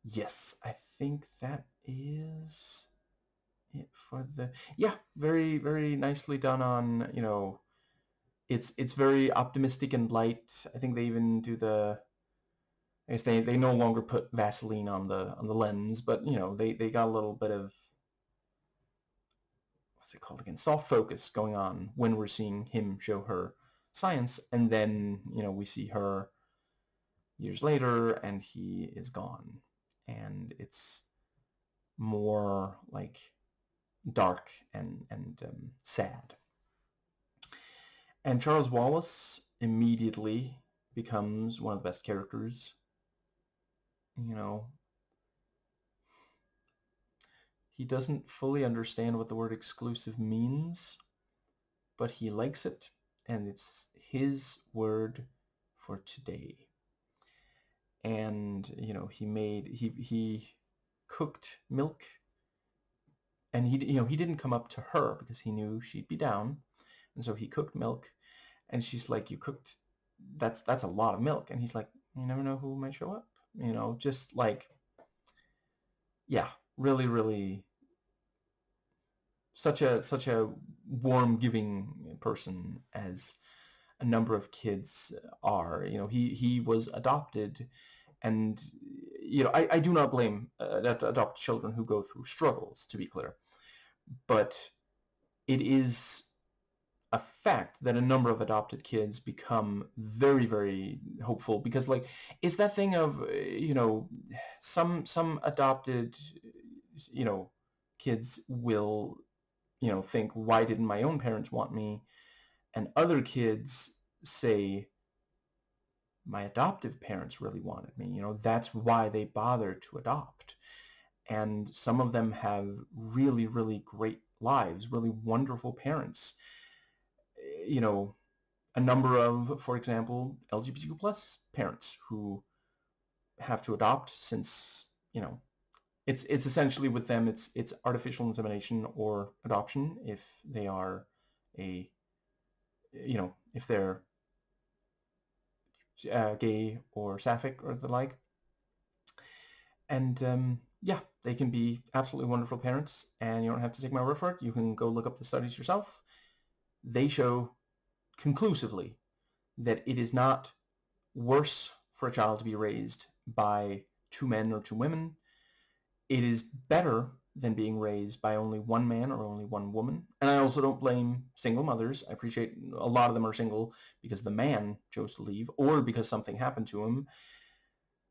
yes, I think that is it for the, yeah, very nicely done on, it's very optimistic and light. I think they even do I guess they no longer put Vaseline on the lens, but they got a little bit of, what's it called again, soft focus going on when we're seeing him show her science, and then we see her years later and he is gone, and it's more like dark and sad. And Charles Wallace immediately becomes one of the best characters. He doesn't fully understand what the word exclusive means, but he likes it, and it's his word for today. And he cooked milk, and he didn't come up to her because he knew she'd be down, and so he cooked milk, and she's like, "You cooked, that's a lot of milk," and he's like, "You never know who might show up," just like, yeah, really, really such a warm, giving person as a number of kids are. He was adopted, and I do not blame adopt children who go through struggles, to be clear, but it is a fact that a number of adopted kids become very, very hopeful, because like it's that thing of some adopted you know kids will think, why didn't my own parents want me? And other kids say, my adoptive parents really wanted me. That's why they bothered to adopt. And some of them have really, really great lives, really wonderful parents. You know, a number of, for example, LGBTQ plus parents who have to adopt since, it's essentially with them, it's artificial insemination or adoption if they are a, if they're gay or sapphic or the like. And yeah, they can be absolutely wonderful parents, and you don't have to take my word for it. You can go look up the studies yourself. They show conclusively that it is not worse for a child to be raised by two men or two women. It is better than being raised by only one man or only one woman. And I also don't blame single mothers. I appreciate a lot of them are single because the man chose to leave or because something happened to him,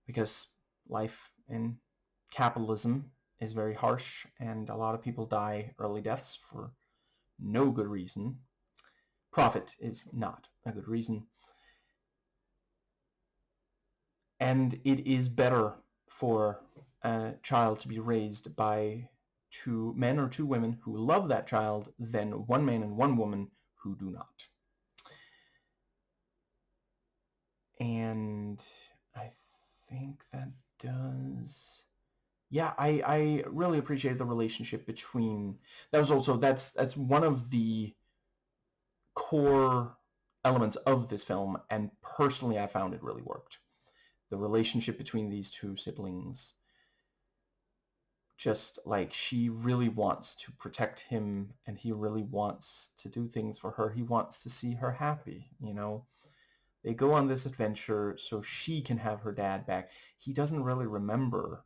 because life in capitalism is very harsh, and a lot of people die early deaths for no good reason. Profit is not a good reason. And it is better for a child to be raised by two men or two women who love that child than one man and one woman who do not. And I think that does... Yeah, I really appreciated the relationship between... That's one of the core elements of this film, and personally I found it really worked. The relationship between these two siblings, just like she really wants to protect him and he really wants to do things for her. He wants to see her happy. They go on this adventure so she can have her dad back. He doesn't really remember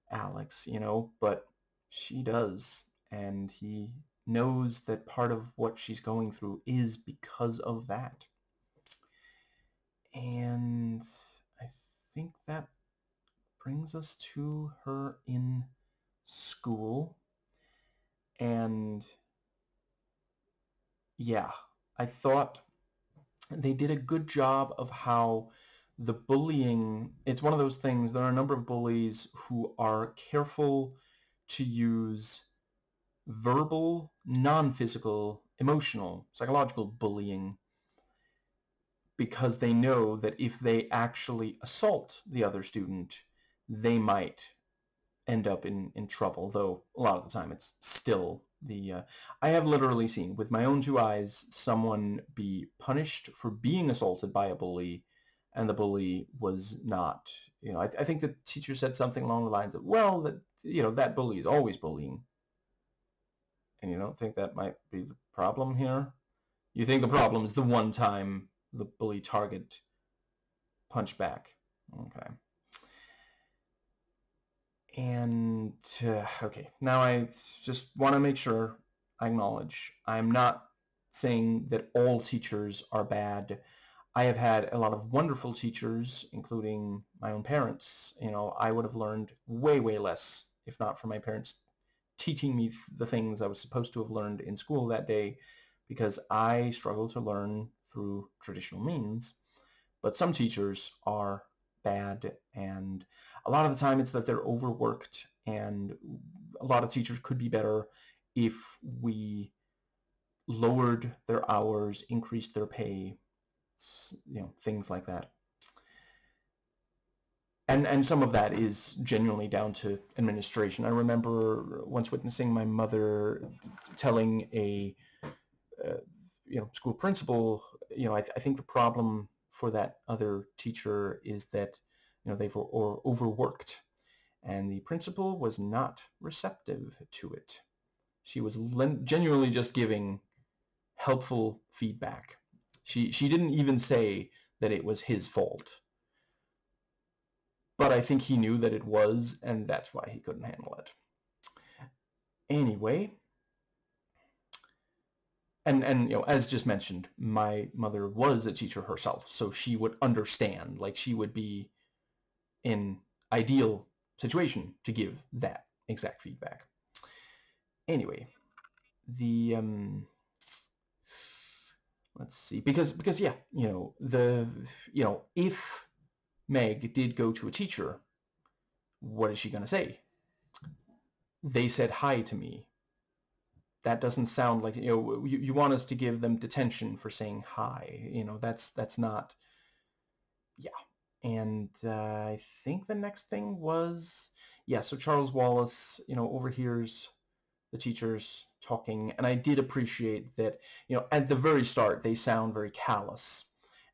Alex, but she does, and he knows that part of what she's going through is because of that. And I think that brings us to her in school. And yeah, I thought they did a good job of how the bullying, it's one of those things, there are a number of bullies who are careful to use verbal, non-physical, emotional, psychological bullying, because they know that if they actually assault the other student, they might end up in trouble, though a lot of the time it's still the... I have literally seen with my own two eyes someone be punished for being assaulted by a bully, and the bully was not... I think the teacher said something along the lines of, well, that bully is always bullying. And you don't think that might be the problem here? You think the problem is the one time the bully target punched back. Okay. And, okay, now I just want to make sure I acknowledge I'm not saying that all teachers are bad. I have had a lot of wonderful teachers, including my own parents. I would have learned way, way less if not for my parents teaching me the things I was supposed to have learned in school that day, because I struggle to learn through traditional means. But some teachers are bad, and a lot of the time it's that they're overworked, and a lot of teachers could be better if we lowered their hours, increased their pay, things like that. And some of that is genuinely down to administration. I remember once witnessing my mother telling a school principal, I think the problem for that other teacher is that they've overworked, and the principal was not receptive to it. She was genuinely just giving helpful feedback. She didn't even say that it was his fault, but I think he knew that it was, and that's why he couldn't handle it. Anyway, and as just mentioned, my mother was a teacher herself, so she would understand. Like, she would be in ideal situation to give that exact feedback. Anyway, the let's see, because yeah, if Meg did go to a teacher, what is she going to say? They said hi to me. That doesn't sound like, you want us to give them detention for saying hi. That's not, yeah. And I think the next thing was, yeah, so Charles Wallace, overhears the teachers talking, and I did appreciate that, at the very start, they sound very callous.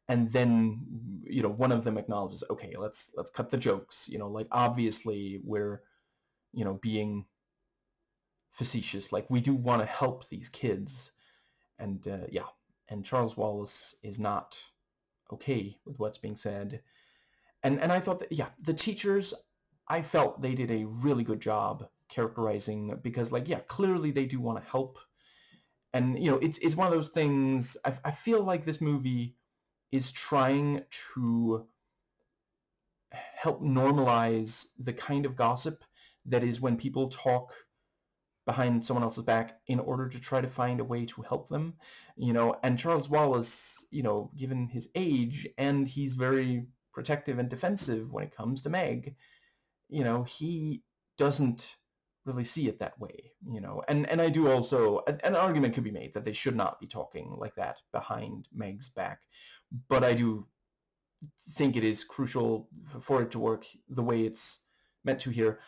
And then, one of them acknowledges, okay, let's cut the jokes, like, obviously we're, being facetious. Like, we do want to help these kids. And yeah, and Charles Wallace is not okay with what's being said. And I thought that, yeah, the teachers, I felt they did a really good job characterizing, because, like, yeah, clearly they do want to help. And, it's one of those things, I feel like this movie is trying to help normalize the kind of gossip that is when people talk behind someone else's back in order to try to find a way to help them, and Charles Wallace, given his age, and he's very protective and defensive when it comes to Meg, he doesn't really see it that way, and I do also, an argument could be made that they should not be talking like that behind Meg's back, but I do think it is crucial for it to work the way it's meant to here.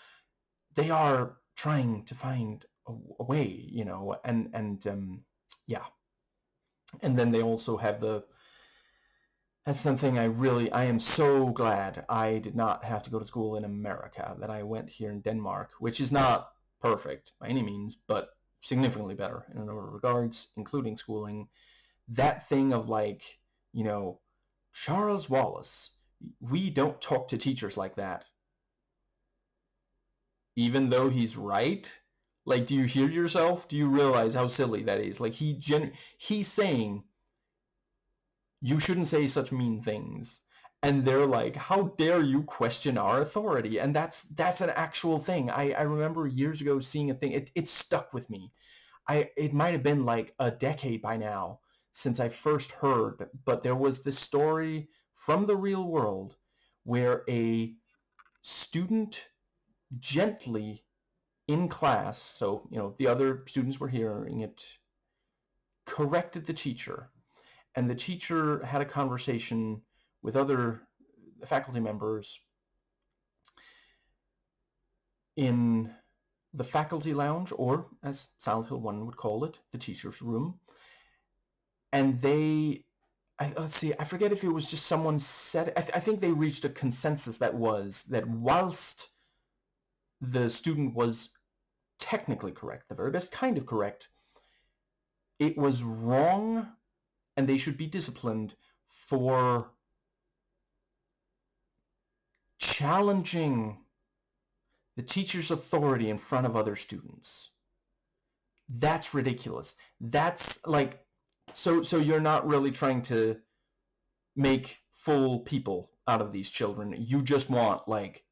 They are trying to find a way, and yeah. And then they also have that's something I am so glad I did not have to go to school in America, that I went here in Denmark, which is not perfect by any means, but significantly better in a number of regards, including schooling. That thing of, like, Charles Wallace, we don't talk to teachers like that. Even though he's right? Like, do you hear yourself? Do you realize how silly that is? Like, he's saying, you shouldn't say such mean things. And they're like, how dare you question our authority? And that's an actual thing. I remember years ago seeing a thing. It stuck with me. It might have been like a decade by now since I first heard, but there was this story from the real world where a student gently in class, so the other students were hearing it, corrected the teacher, and the teacher had a conversation with other faculty members in the faculty lounge, or as Silent Hill 1 would call it, the teacher's room. And let's see, I forget if it was just someone said, I think they reached a consensus that whilst the student was technically correct, the very best kind of correct, it was wrong, and they should be disciplined for challenging the teacher's authority in front of other students. That's ridiculous. That's like, so you're not really trying to make full people out of these children. You just want, like,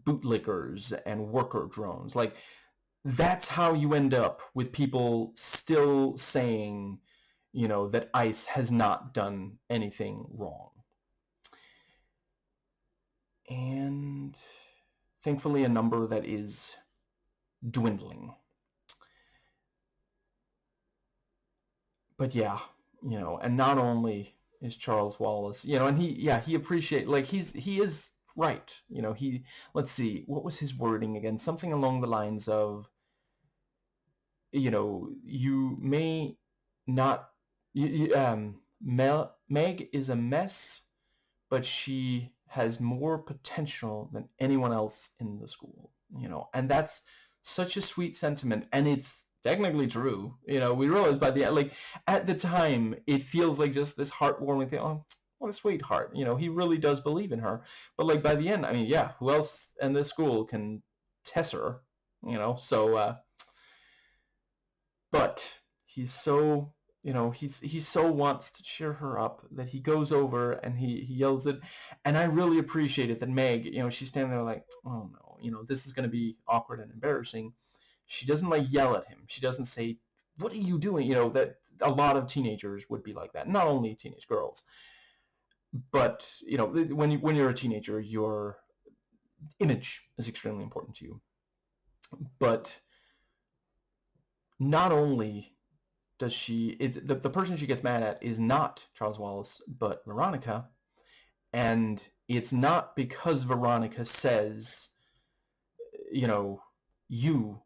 bootlickers and worker drones. Like, that's how you end up with people still saying, that ICE has not done anything wrong. And thankfully a number that is dwindling. But yeah, and not only is Charles Wallace, and he appreciate, like, he is right. You know, let's see, what was his wording again? Something along the lines of, you know, you may not, Meg is a mess, but she has more potential than anyone else in the school, you know, and that's such a sweet sentiment, and it's technically true. You know, we realize by the end, like, at the time, it feels like just this heartwarming thing. Oh, what a sweetheart. You know, he really does believe in her. But like by the end, I mean, yeah, who else in this school can test her? You know, so but he's so, you know, he so wants to cheer her up that he goes over and he yells it. And I really appreciate it that Meg, you know, she's standing there like, oh no, you know, this is going to be awkward and embarrassing. She doesn't like yell at him. She doesn't say, what are you doing? You know, that a lot of teenagers would be like that. Not only teenage girls, but you know, when you're a teenager, your image is extremely important to you. But not only does she, it's the person she gets mad at is not Charles Wallace, but Veronica. And it's not because Veronica says, you know, you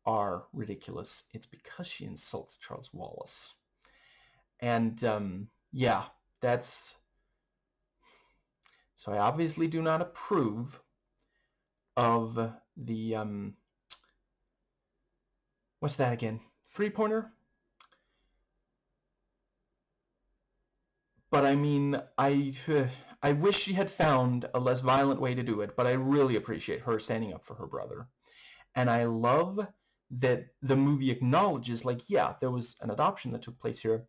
are ridiculous. It's because she insults Charles Wallace. And yeah, that's, so I obviously do not approve of the, what's that again? Three-pointer? But I mean, I wish she had found a less violent way to do it, but I really appreciate her standing up for her brother. And I love that the movie acknowledges, like, yeah, there was an adoption that took place here,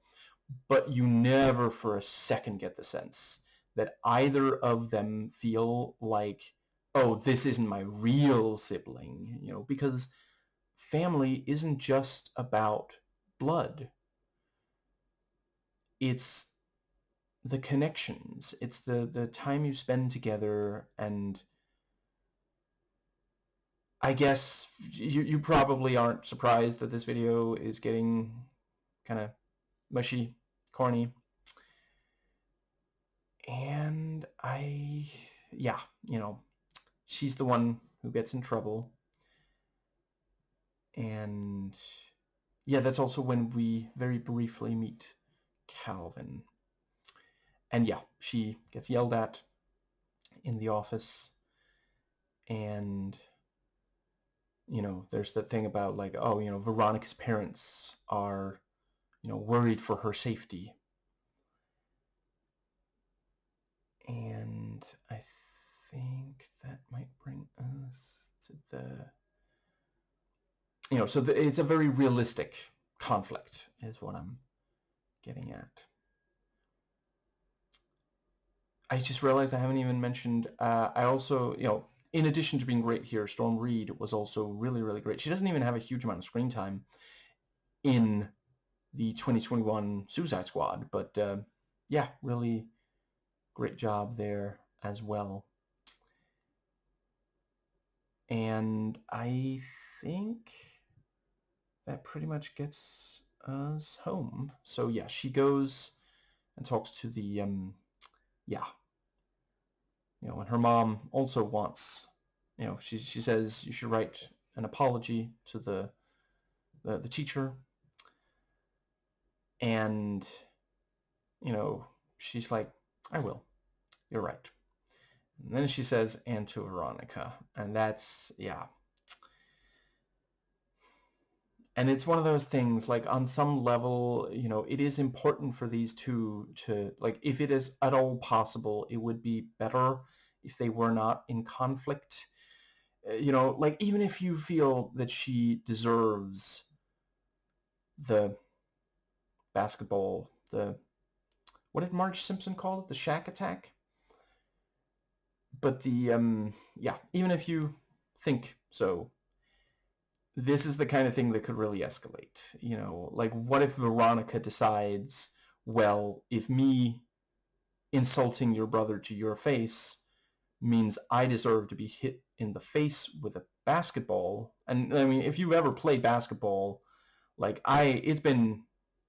but you never for a second get the sense that either of them feel like, oh, this isn't my real sibling, you know, because family isn't just about blood. It's the connections. It's the time you spend together. And I guess you probably aren't surprised that this video is getting kind of mushy, corny. And yeah, you know, she's the one who gets in trouble. And yeah, that's also when we very briefly meet Calvin. And yeah, she gets yelled at in the office. And, you know, there's that thing about like, oh, you know, Veronica's parents are, you know, worried for her safety. And I think that might bring us to the, you know, so it's a very realistic conflict is what I'm getting at. I just realized I haven't even mentioned, I also, you know, in addition to being great here, Storm Reed was also really, really great. She doesn't even have a huge amount of screen time in the 2021 Suicide Squad, but yeah, really great job there as well. And I think that pretty much gets us home. So yeah, she goes and talks to the, yeah, you know, and her mom also wants, you know, she says you should write an apology to the teacher. And, you know, she's like, I will. You're right. And then she says, and to Veronica. And that's, yeah. And it's one of those things, like, on some level, you know, it is important for these two to, like, if it is at all possible, it would be better if they were not in conflict. You know, like, even if you feel that she deserves the basketball, what did Marge Simpson call it? The shack attack? But yeah, even if you think so, this is the kind of thing that could really escalate. You know, like, what if Veronica decides, well, if me insulting your brother to your face means I deserve to be hit in the face with a basketball. And I mean, if you've ever played basketball, like, it's been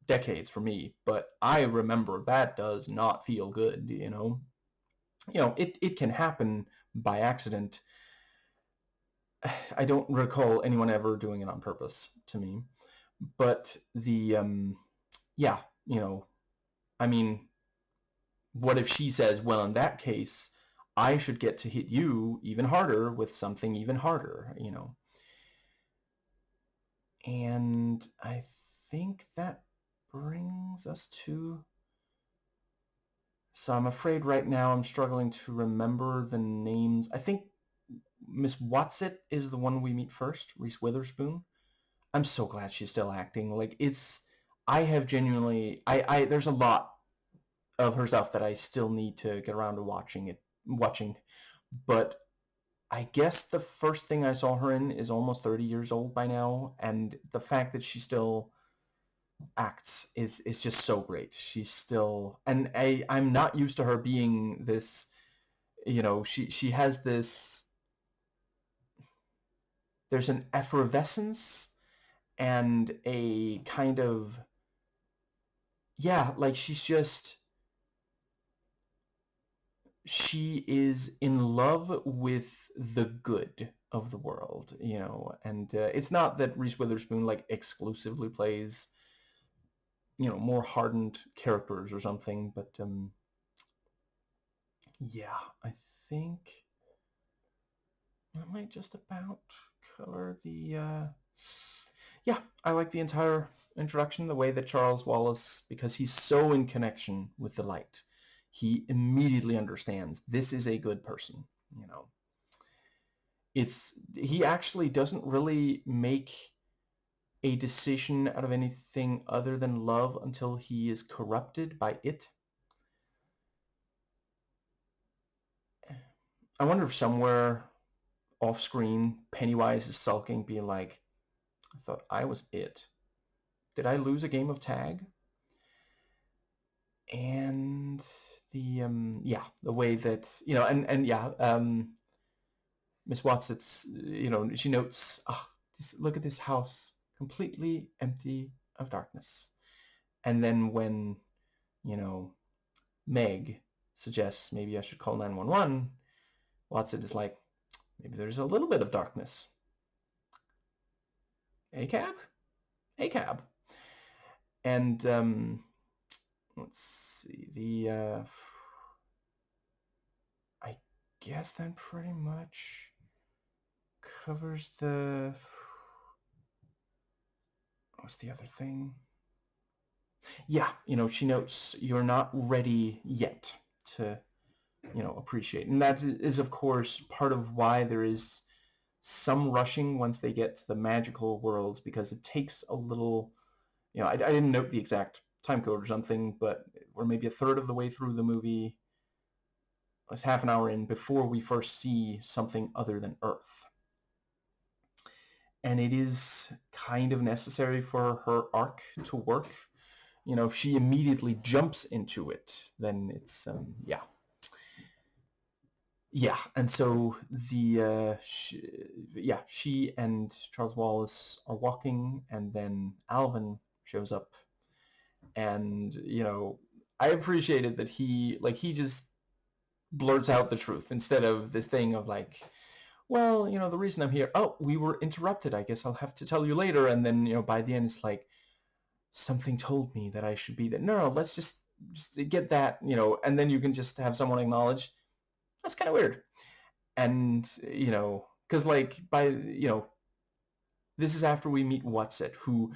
decades for me, but I remember that does not feel good, you know? it can happen by accident. I don't recall anyone ever doing it on purpose to me. But yeah, I mean, what if she says, well, in that case, I should get to hit you even harder with something even harder. And I think that brings us to... So I'm afraid right now I'm struggling to remember the names. I think Miss Watsit is the one we meet first, Reese Witherspoon. I'm so glad she's still acting. Like, I have genuinely, there's a lot of her stuff that I still need to get around to watching. But I guess the first thing I saw her in is almost 30 years old by now, and the fact that she still acts is just so great. She's still, and I'm not used to her being this, she has this, there's an effervescence and a kind of, yeah, like she is in love with the good of the world. And it's not that Reese Witherspoon like exclusively plays, more hardened characters or something, but yeah, I think that might just about cover the yeah, I like the entire introduction, the way that Charles Wallace, because he's so in connection with the light, he immediately understands this is a good person. He actually doesn't really make a decision out of anything other than love until he is corrupted by it. I wonder if somewhere off screen Pennywise is sulking, being like, I thought I was it. Did I lose a game of tag? And the way that, and yeah, Miss Watts, she notes, look at this house, completely empty of darkness. And then when, Meg suggests maybe I should call 911, Watson is like, maybe there's a little bit of darkness. A-cab? A-cab. And let's see, I guess that pretty much covers the... What's the other thing? Yeah, she notes you're not ready yet to, appreciate. And that is, of course, part of why there is some rushing once they get to the magical worlds, because it takes a little, I didn't note the exact time code or something, but we're maybe a third of the way through the movie. It's half an hour in before we first see something other than Earth. And it is kind of necessary for her arc to work. If she immediately jumps into it, then it's, yeah. Yeah, and so she and Charles Wallace are walking, and then Alvin shows up, and I appreciated that he just blurts out the truth instead of this thing of like, well, the reason I'm here, oh, we were interrupted, I guess I'll have to tell you later, and then by the end it's like, something told me that I should be there. No, let's just get that, and then you can just have someone acknowledge that's kind of weird. And because like this is after we meet Whatsit, who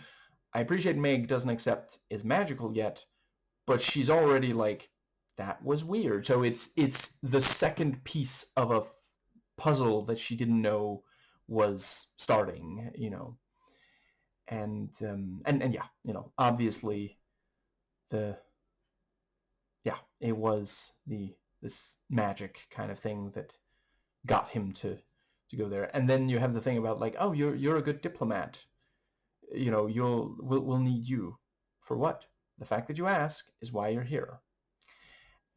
I appreciate Meg doesn't accept is magical yet, but she's already like, that was weird. So it's the second piece of a puzzle that she didn't know was starting. And yeah, obviously it was this magic kind of thing that got him to go there. And then you have the thing about like, oh, you're a good diplomat. We'll need you. For what? The fact that you ask is why you're here.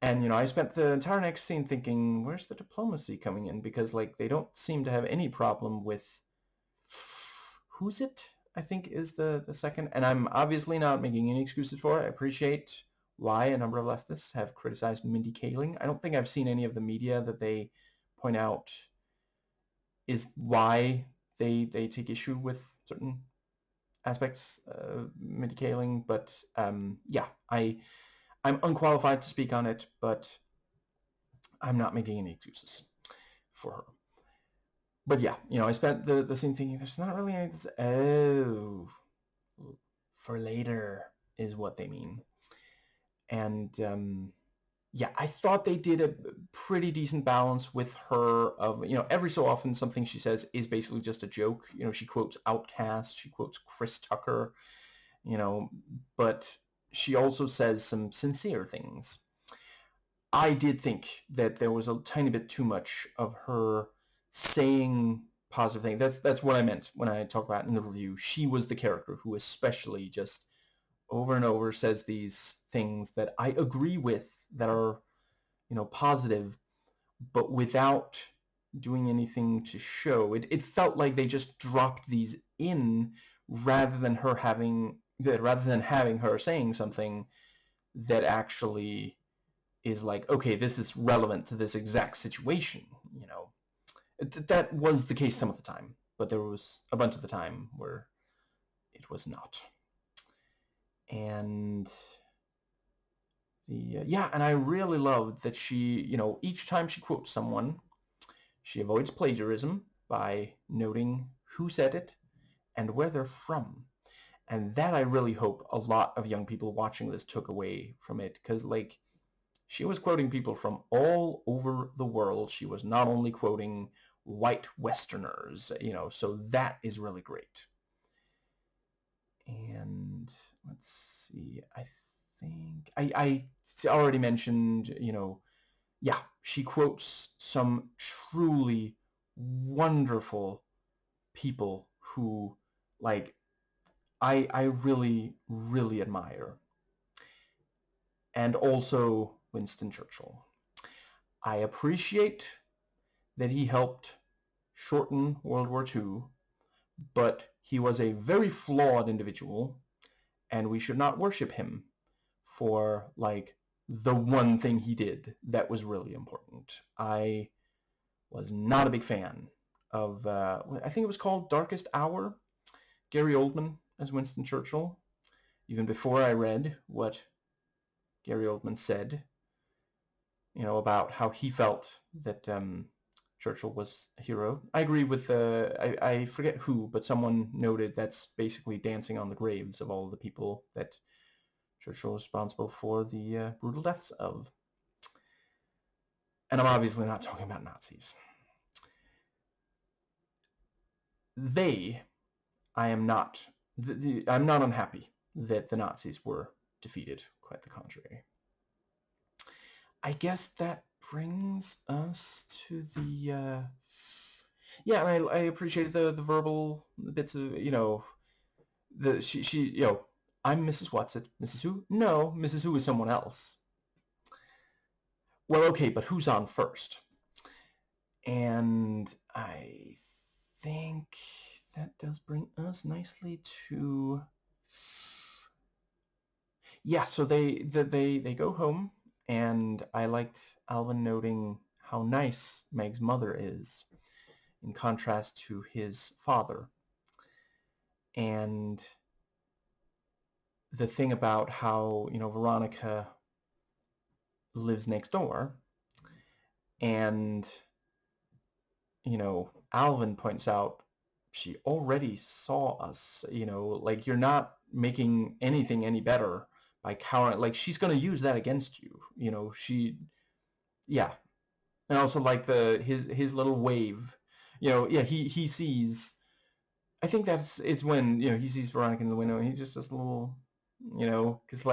And I spent the entire next scene thinking, where's the diplomacy coming in? Because like they don't seem to have any problem with who's it, I think is the second. And I'm obviously not making any excuses for it. I appreciate why a number of leftists have criticized Mindy Kaling. I don't think I've seen any of the media that they point out is why they take issue with certain aspects of Mindy Kaling, but yeah, I'm unqualified to speak on it, but I'm not making any excuses for her. But yeah, I spent the scene thinking there's not really any. Oh, for later is what they mean. And yeah, I thought they did a pretty decent balance with her of, every so often something she says is basically just a joke. She quotes Outkast, she quotes Chris Tucker, but she also says some sincere things. I did think that there was a tiny bit too much of her saying positive things. That's what I meant when I talk about in the review. She was the character who especially just over and over says these things that I agree with, that are, positive, but without doing anything to show. It felt like they just dropped these in rather than having her saying something that actually is like, okay, this is relevant to this exact situation. That was the case some of the time, but there was a bunch of the time where it was not. And and I really loved that she, each time she quotes someone, she avoids plagiarism by noting who said it and where they're from. And that I really hope a lot of young people watching this took away from it, because she was quoting people from all over the world. She was not only quoting white Westerners, so that is really great. And let's see, I think I already mentioned, yeah, she quotes some truly wonderful people who, I really, really admire. And also Winston Churchill. I appreciate that he helped shorten World War II, but he was a very flawed individual, and we should not worship him for, the one thing he did that was really important. I was not a big fan of, I think it was called Darkest Hour, Gary Oldman as Winston Churchill, even before I read what Gary Oldman said, about how he felt that Churchill was a hero. I agree with, I forget who, but someone noted that's basically dancing on the graves of all the people that Churchill was responsible for the brutal deaths of. And I'm obviously not talking about Nazis. I'm not unhappy that the Nazis were defeated. Quite the contrary. I guess that brings us to the yeah, and I appreciated the verbal bits of, she I'm Mrs. Watson. Mrs. Who? No, Mrs. Who is someone else. Well, okay, but who's on first? And I think that does bring us nicely to, yeah, so they go home, and I liked Alvin noting how nice Meg's mother is in contrast to his father. And the thing about how, Veronica lives next door, and, Alvin points out she already saw us, you're not making anything any better by cowering, she's going to use that against you, yeah. And also his little wave, yeah, he sees, I think it's when, he sees Veronica in the window, and he just does a little, because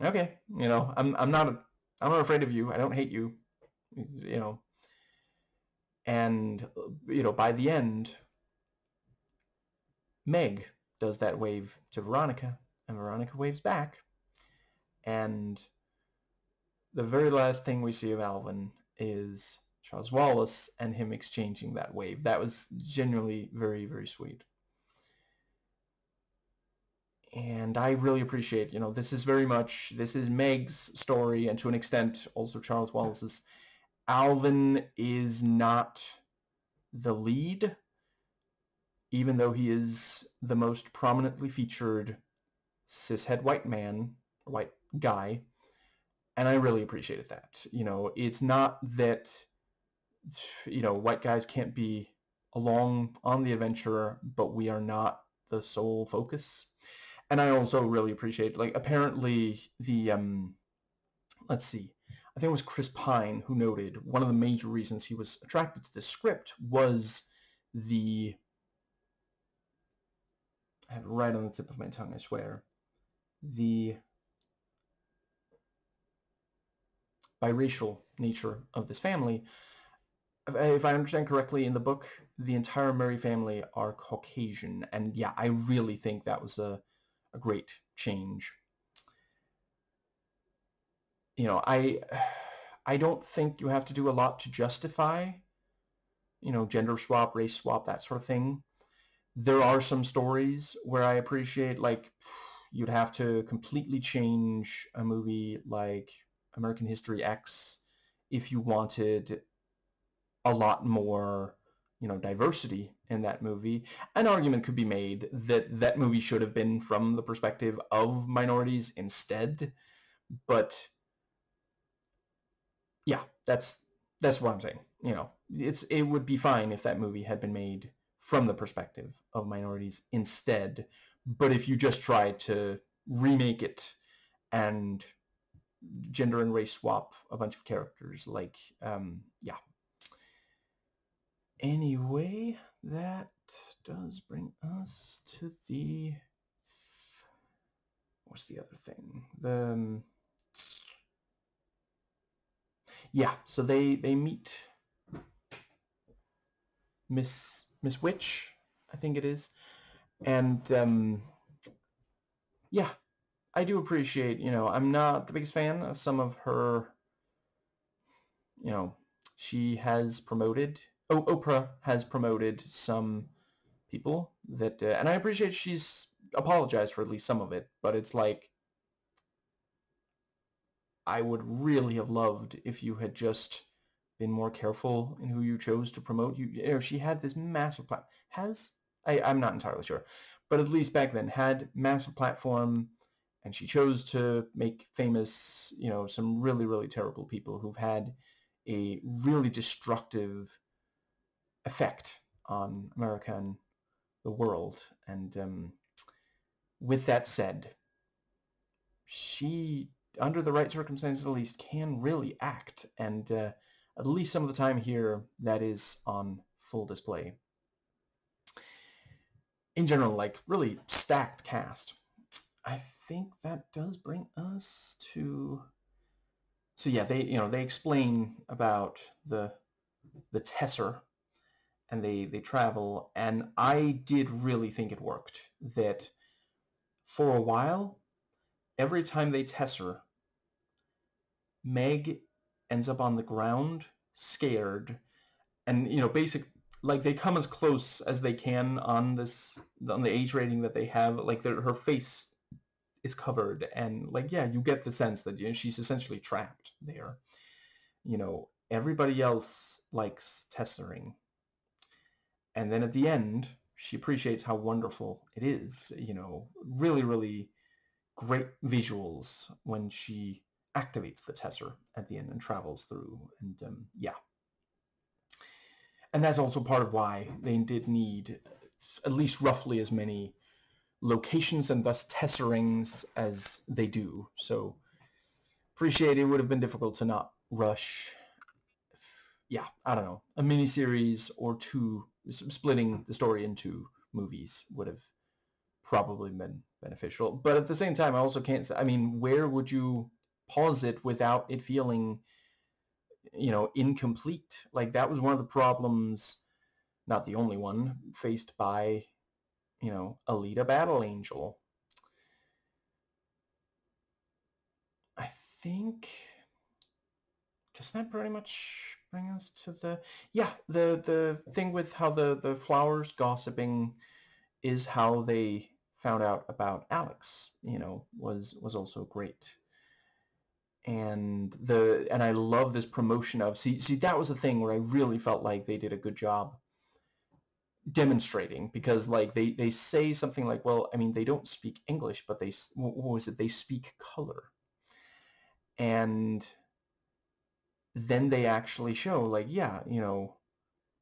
okay, I'm not afraid of you. I don't hate you, and by the end, Meg does that wave to Veronica, and Veronica waves back, and the very last thing we see of Alvin is Charles Wallace and him exchanging that wave. That was genuinely very, very sweet. And I really appreciate, this is Meg's story, and to an extent also Charles Wallace's. Alvin is not the lead, even though he is the most prominently featured cishet white man, white guy, and I really appreciated that. It's not that, white guys can't be along on the adventure, but we are not the sole focus. And I also really appreciate, like, apparently the, let's see, I think it was Chris Pine who noted one of the major reasons he was attracted to this script was the, I have it right on the tip of my tongue, I swear, the biracial nature of this family. If I understand correctly, in the book, the entire Murray family are Caucasian, and yeah, I really think that was a great change. I don't think you have to do a lot to justify, gender swap, race swap, that sort of thing. There are some stories where I appreciate, like, you'd have to completely change a movie like American History X if you wanted a lot more, diversity in that movie. An argument could be made that that movie should have been from the perspective of minorities instead, but yeah, that's what I'm saying. It would be fine if that movie had been made from the perspective of minorities instead, but if you just try to remake it and gender and race swap a bunch of characters, like, yeah. Anyway, that does bring us to the, what's the other thing? Yeah, so they meet Miss Witch, I think it is, and yeah, I do appreciate. I'm not the biggest fan of some of her. She has promoted. Oprah has promoted some people that, and I appreciate she's apologized for at least some of it, but it's like, I would really have loved if you had just been more careful in who you chose to promote. She had this massive I'm not entirely sure, but at least back then had massive platform, and she chose to make famous, some really, really terrible people who've had a really destructive effect on America and the world. And with that said, she, under the right circumstances at least, can really act, and at least some of the time here, that is on full display. In general, like, really stacked cast. I think that does bring us to, so yeah, they explain about the Tesser, and they travel, and I did really think it worked, that for a while, every time they Tesser, Meg ends up on the ground, scared, and like, they come as close as they can on the age rating that they have. Like, her face is covered, and, like, yeah, you get the sense that, she's essentially trapped there. Everybody else likes Tessering, and then at the end, she appreciates how wonderful it is. Really, really great visuals when she activates the Tesser at the end and travels through, and yeah. And that's also part of why they did need at least roughly as many locations and thus tesserings as they do. So appreciate it would have been difficult to not rush. Yeah, I don't know. A miniseries or two, splitting the story into movies would have probably been beneficial. But at the same time, I also can't say, I mean, where would you pause it without it feeling, incomplete? Like, that was one of the problems, not the only one, faced by, Alita Battle Angel. I think, does that pretty much bring us to the thing with how the flowers gossiping is how they found out about Alex, was also great. And I love this promotion of see that was the thing where I really felt like they did a good job demonstrating, because like they say something like, well, I mean, they don't speak English, but what was it? They speak color. And then they actually show like, yeah,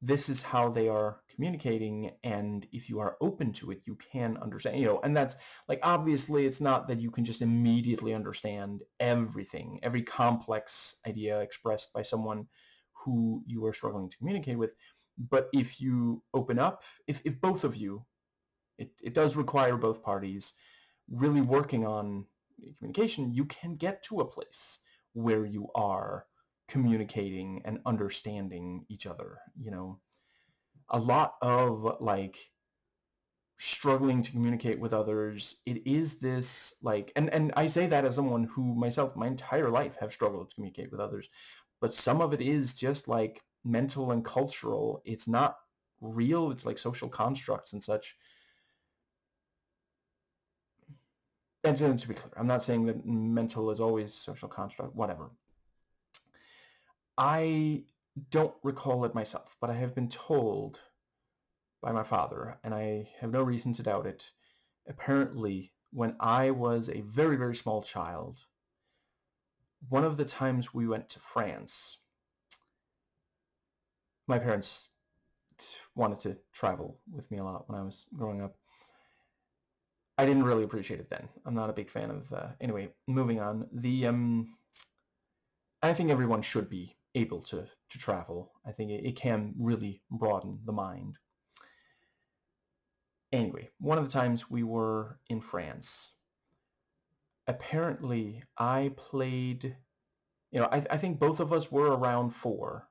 this is how they are communicating, and if you are open to it, you can understand, and that's like, obviously it's not that you can just immediately understand everything, every complex idea expressed by someone who you are struggling to communicate with. But if you open up, if both of you, it does require both parties really working on communication, you can get to a place where you are communicating and understanding each other. A lot of like struggling to communicate with others, it is this like, and I say that as someone who myself my entire life have struggled to communicate with others, but some of it is just like mental and cultural. It's not real. It's like social constructs and such. And to be clear, I'm not saying that mental is always social construct, whatever. I don't recall it myself, but I have been told by my father, and I have no reason to doubt it. Apparently, when I was a very, very small child, one of the times we went to France, my parents wanted to travel with me a lot when I was growing up. I didn't really appreciate it then. I'm not a big fan of, anyway, moving on. I think everyone should be able to travel. I think it can really broaden the mind. Anyway, one of the times we were in France, apparently I played, I think both of us were around 4,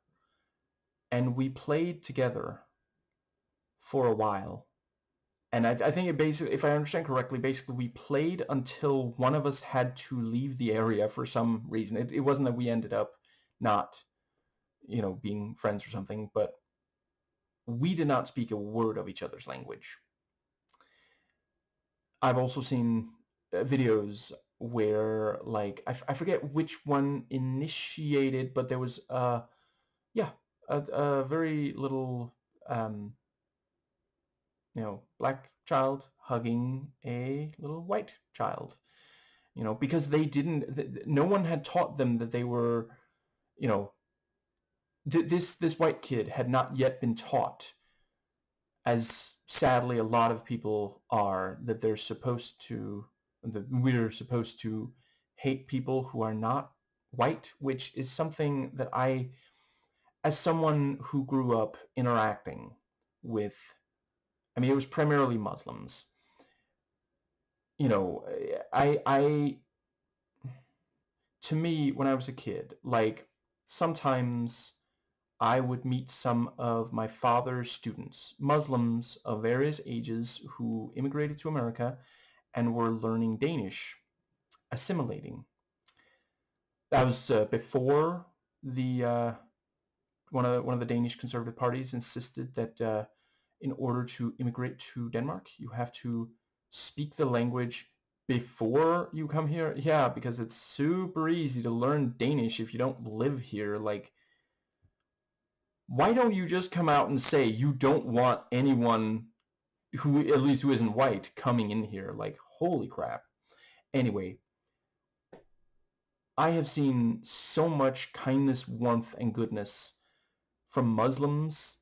and we played together for a while. And I think it basically, if I understand correctly, basically we played until one of us had to leave the area for some reason. It wasn't that we ended up not, being friends or something, but we did not speak a word of each other's language. I've also seen videos where, like, I forget which one initiated, but there was, yeah, a very little, black child hugging a little white child, because they didn't, no one had taught them that they were, this white kid had not yet been taught, as sadly a lot of people are, that we're supposed to hate people who are not white, which is something that I, as someone who grew up interacting with, I mean, it was primarily Muslims. I to me, when I was a kid, like, sometimes I would meet some of my father's students, Muslims of various ages, who immigrated to America and were learning Danish, assimilating. That was before the one of the Danish conservative parties insisted that in order to immigrate to Denmark, you have to speak the language before you come here. Yeah, because it's super easy to learn Danish if you don't live here. Like, why don't you just come out and say you don't want anyone who, at least who isn't white, coming in here? Like, holy crap. Anyway, I have seen so much kindness, warmth, and goodness from Muslims,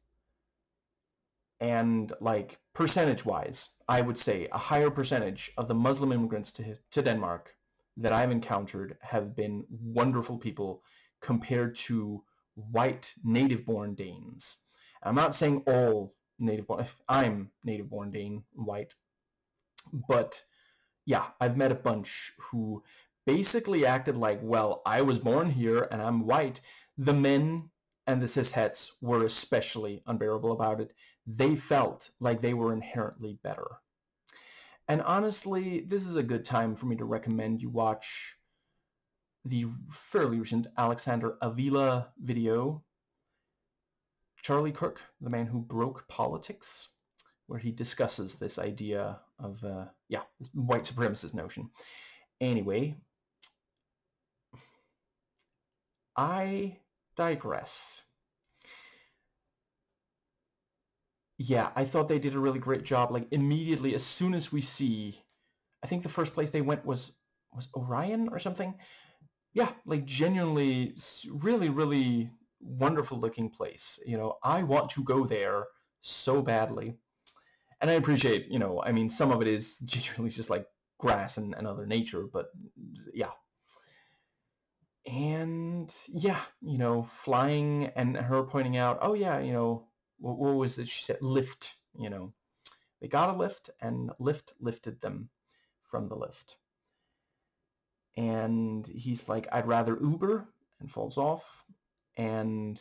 and like, percentage-wise, I would say a higher percentage of the Muslim immigrants to Denmark that I've encountered have been wonderful people compared to white native-born Danes. I'm not saying all native-born, I'm native-born Dane, white, but yeah, I've met a bunch who basically acted like, well, I was born here and I'm white. The men and the cishetes were especially unbearable about it. They felt like they were inherently better. And honestly, this is a good time for me to recommend you watch the fairly recent Alexander Avila video, Charlie Kirk, the man who broke politics, where he discusses this idea of, this white supremacist notion. Anyway, I digress. Yeah, I thought they did a really great job. Like, immediately, as soon as we see, I think the first place they went was Orion or something. Yeah, like, genuinely, really, really wonderful looking place. I want to go there so badly. And I appreciate, I mean, some of it is genuinely just like grass and other nature, but yeah. And yeah, flying and her pointing out, oh yeah, what was it? She said lift, they got a lift and lift lifted them from the lift. And he's like, I'd rather Uber, and falls off. And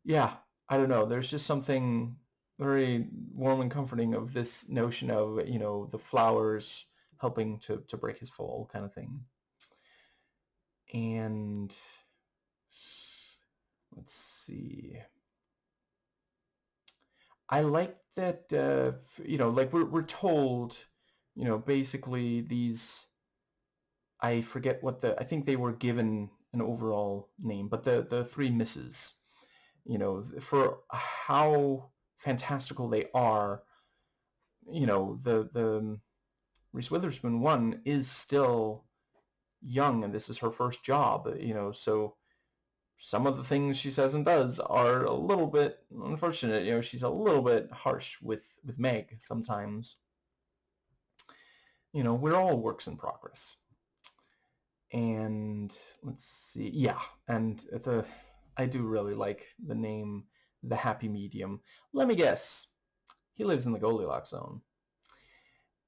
yeah, I don't know. There's just something very warm and comforting of this notion of, the flowers helping to break his fall kind of thing. And let's see. I like that, like we're told, basically these, I forget I think they were given an overall name, but the three misses, for how fantastical they are, the Reese Witherspoon one is still young, and this is her first job, so some of the things she says and does are a little bit unfortunate. She's a little bit harsh with Meg sometimes. We're all works in progress. And let's see. Yeah, and I do really like the name, the happy medium. Let me guess. He lives in the Goldilocks zone.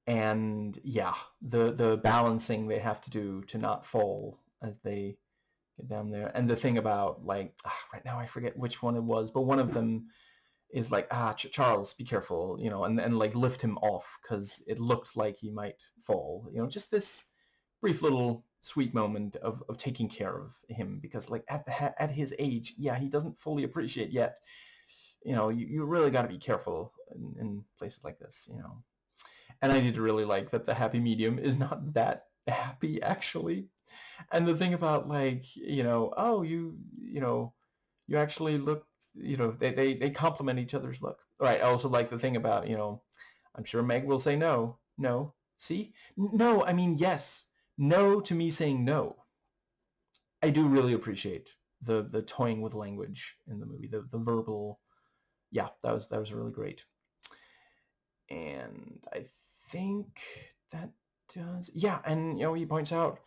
And yeah, the balancing they have to do to not fall as they get down there. And the thing about, like, right now I forget which one it was, but one of them is like, Charles, be careful, and like lift him off because it looked like he might fall. Just this brief little sweet moment of taking care of him, because like at his age, yeah, he doesn't fully appreciate yet. You really got to be careful in places like this. And I did really like that the happy medium is not that happy, actually. And the thing about, like, oh, you actually look, they compliment each other's look. Right. I also like the thing about, I'm sure Meg will say no. No. See? No, I mean, yes. No to me saying no. I do really appreciate the toying with language in the movie, the verbal. Yeah, that was really great. And I think that does, yeah. And he points out,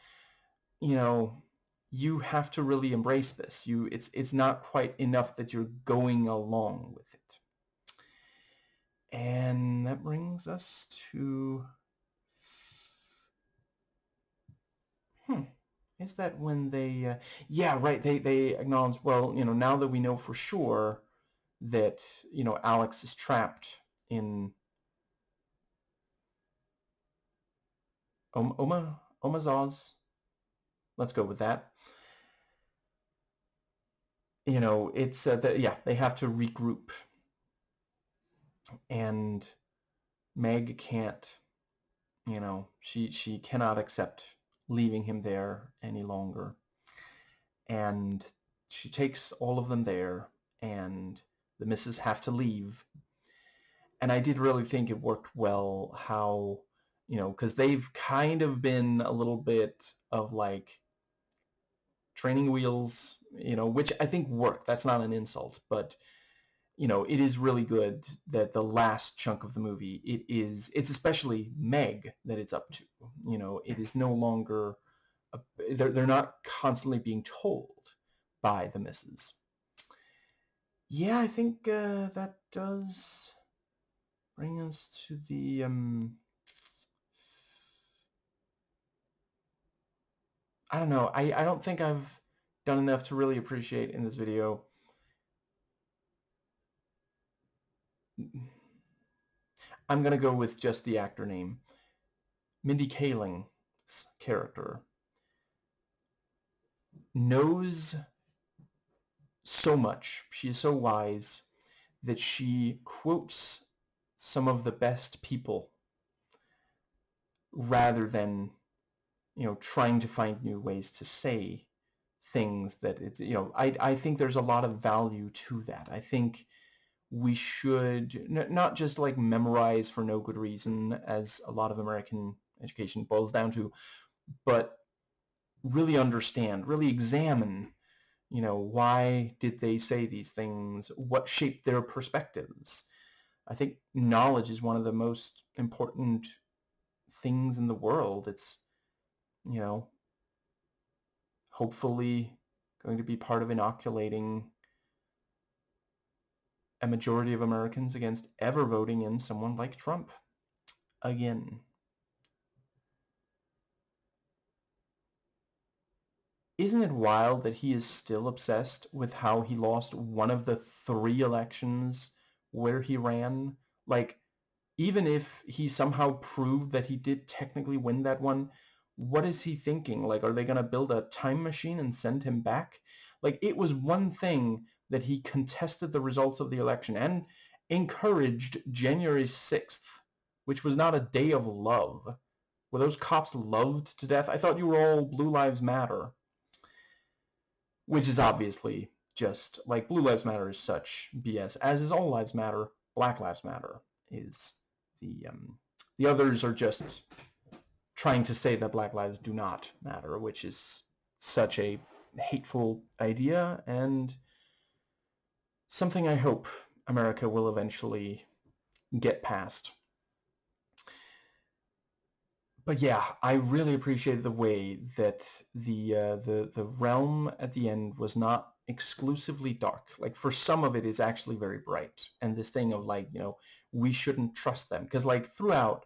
you have to really embrace this. It's not quite enough that you're going along with it. And that brings us to, is that when they, yeah, right, they acknowledge, well, now that we know for sure that, Alex is trapped in Omazaz. Let's go with that. It's yeah, they have to regroup, and Meg can't, she cannot accept leaving him there any longer, and she takes all of them there, and the misses have to leave. And I did really think it worked well how, because they've kind of been a little bit of like training wheels, which I think worked. That's not an insult, but it is really good that the last chunk of the movie, it's especially Meg that it's up to. It is no longer, they're not constantly being told by the misses. Yeah, I think that does bring us to the, I don't know, I don't think I've done enough to really appreciate in this video. I'm going to go with just the actor name. Mindy Kaling's character knows so much. She is so wise that she quotes some of the best people rather than, trying to find new ways to say things that it's, I think there's a lot of value to that. I think we should not just like memorize for no good reason, as a lot of American education boils down to, but really understand, really examine, why did they say these things? What shaped their perspectives? I think knowledge is one of the most important things in the world. It's, hopefully going to be part of inoculating a majority of Americans against ever voting in someone like Trump again. Isn't it wild that he is still obsessed with how he lost one of the 3 elections where he ran? Like, even if he somehow proved that he did technically win that one, what is he thinking? Like, are they going to build a time machine and send him back? Like, it was one thing that he contested the results of the election and encouraged January 6th, which was not a day of love. Were those cops loved to death? I thought you were all Blue Lives Matter. Which is obviously just, like, Blue Lives Matter is such BS, as is All Lives Matter. Black Lives Matter is the others are just trying to say that Black lives do not matter, which is such a hateful idea and something I hope America will eventually get past. But yeah, I really appreciated the way that the realm at the end was not exclusively dark. Like, for some of it is actually very bright, and this thing of, like, we shouldn't trust them, because, like, throughout,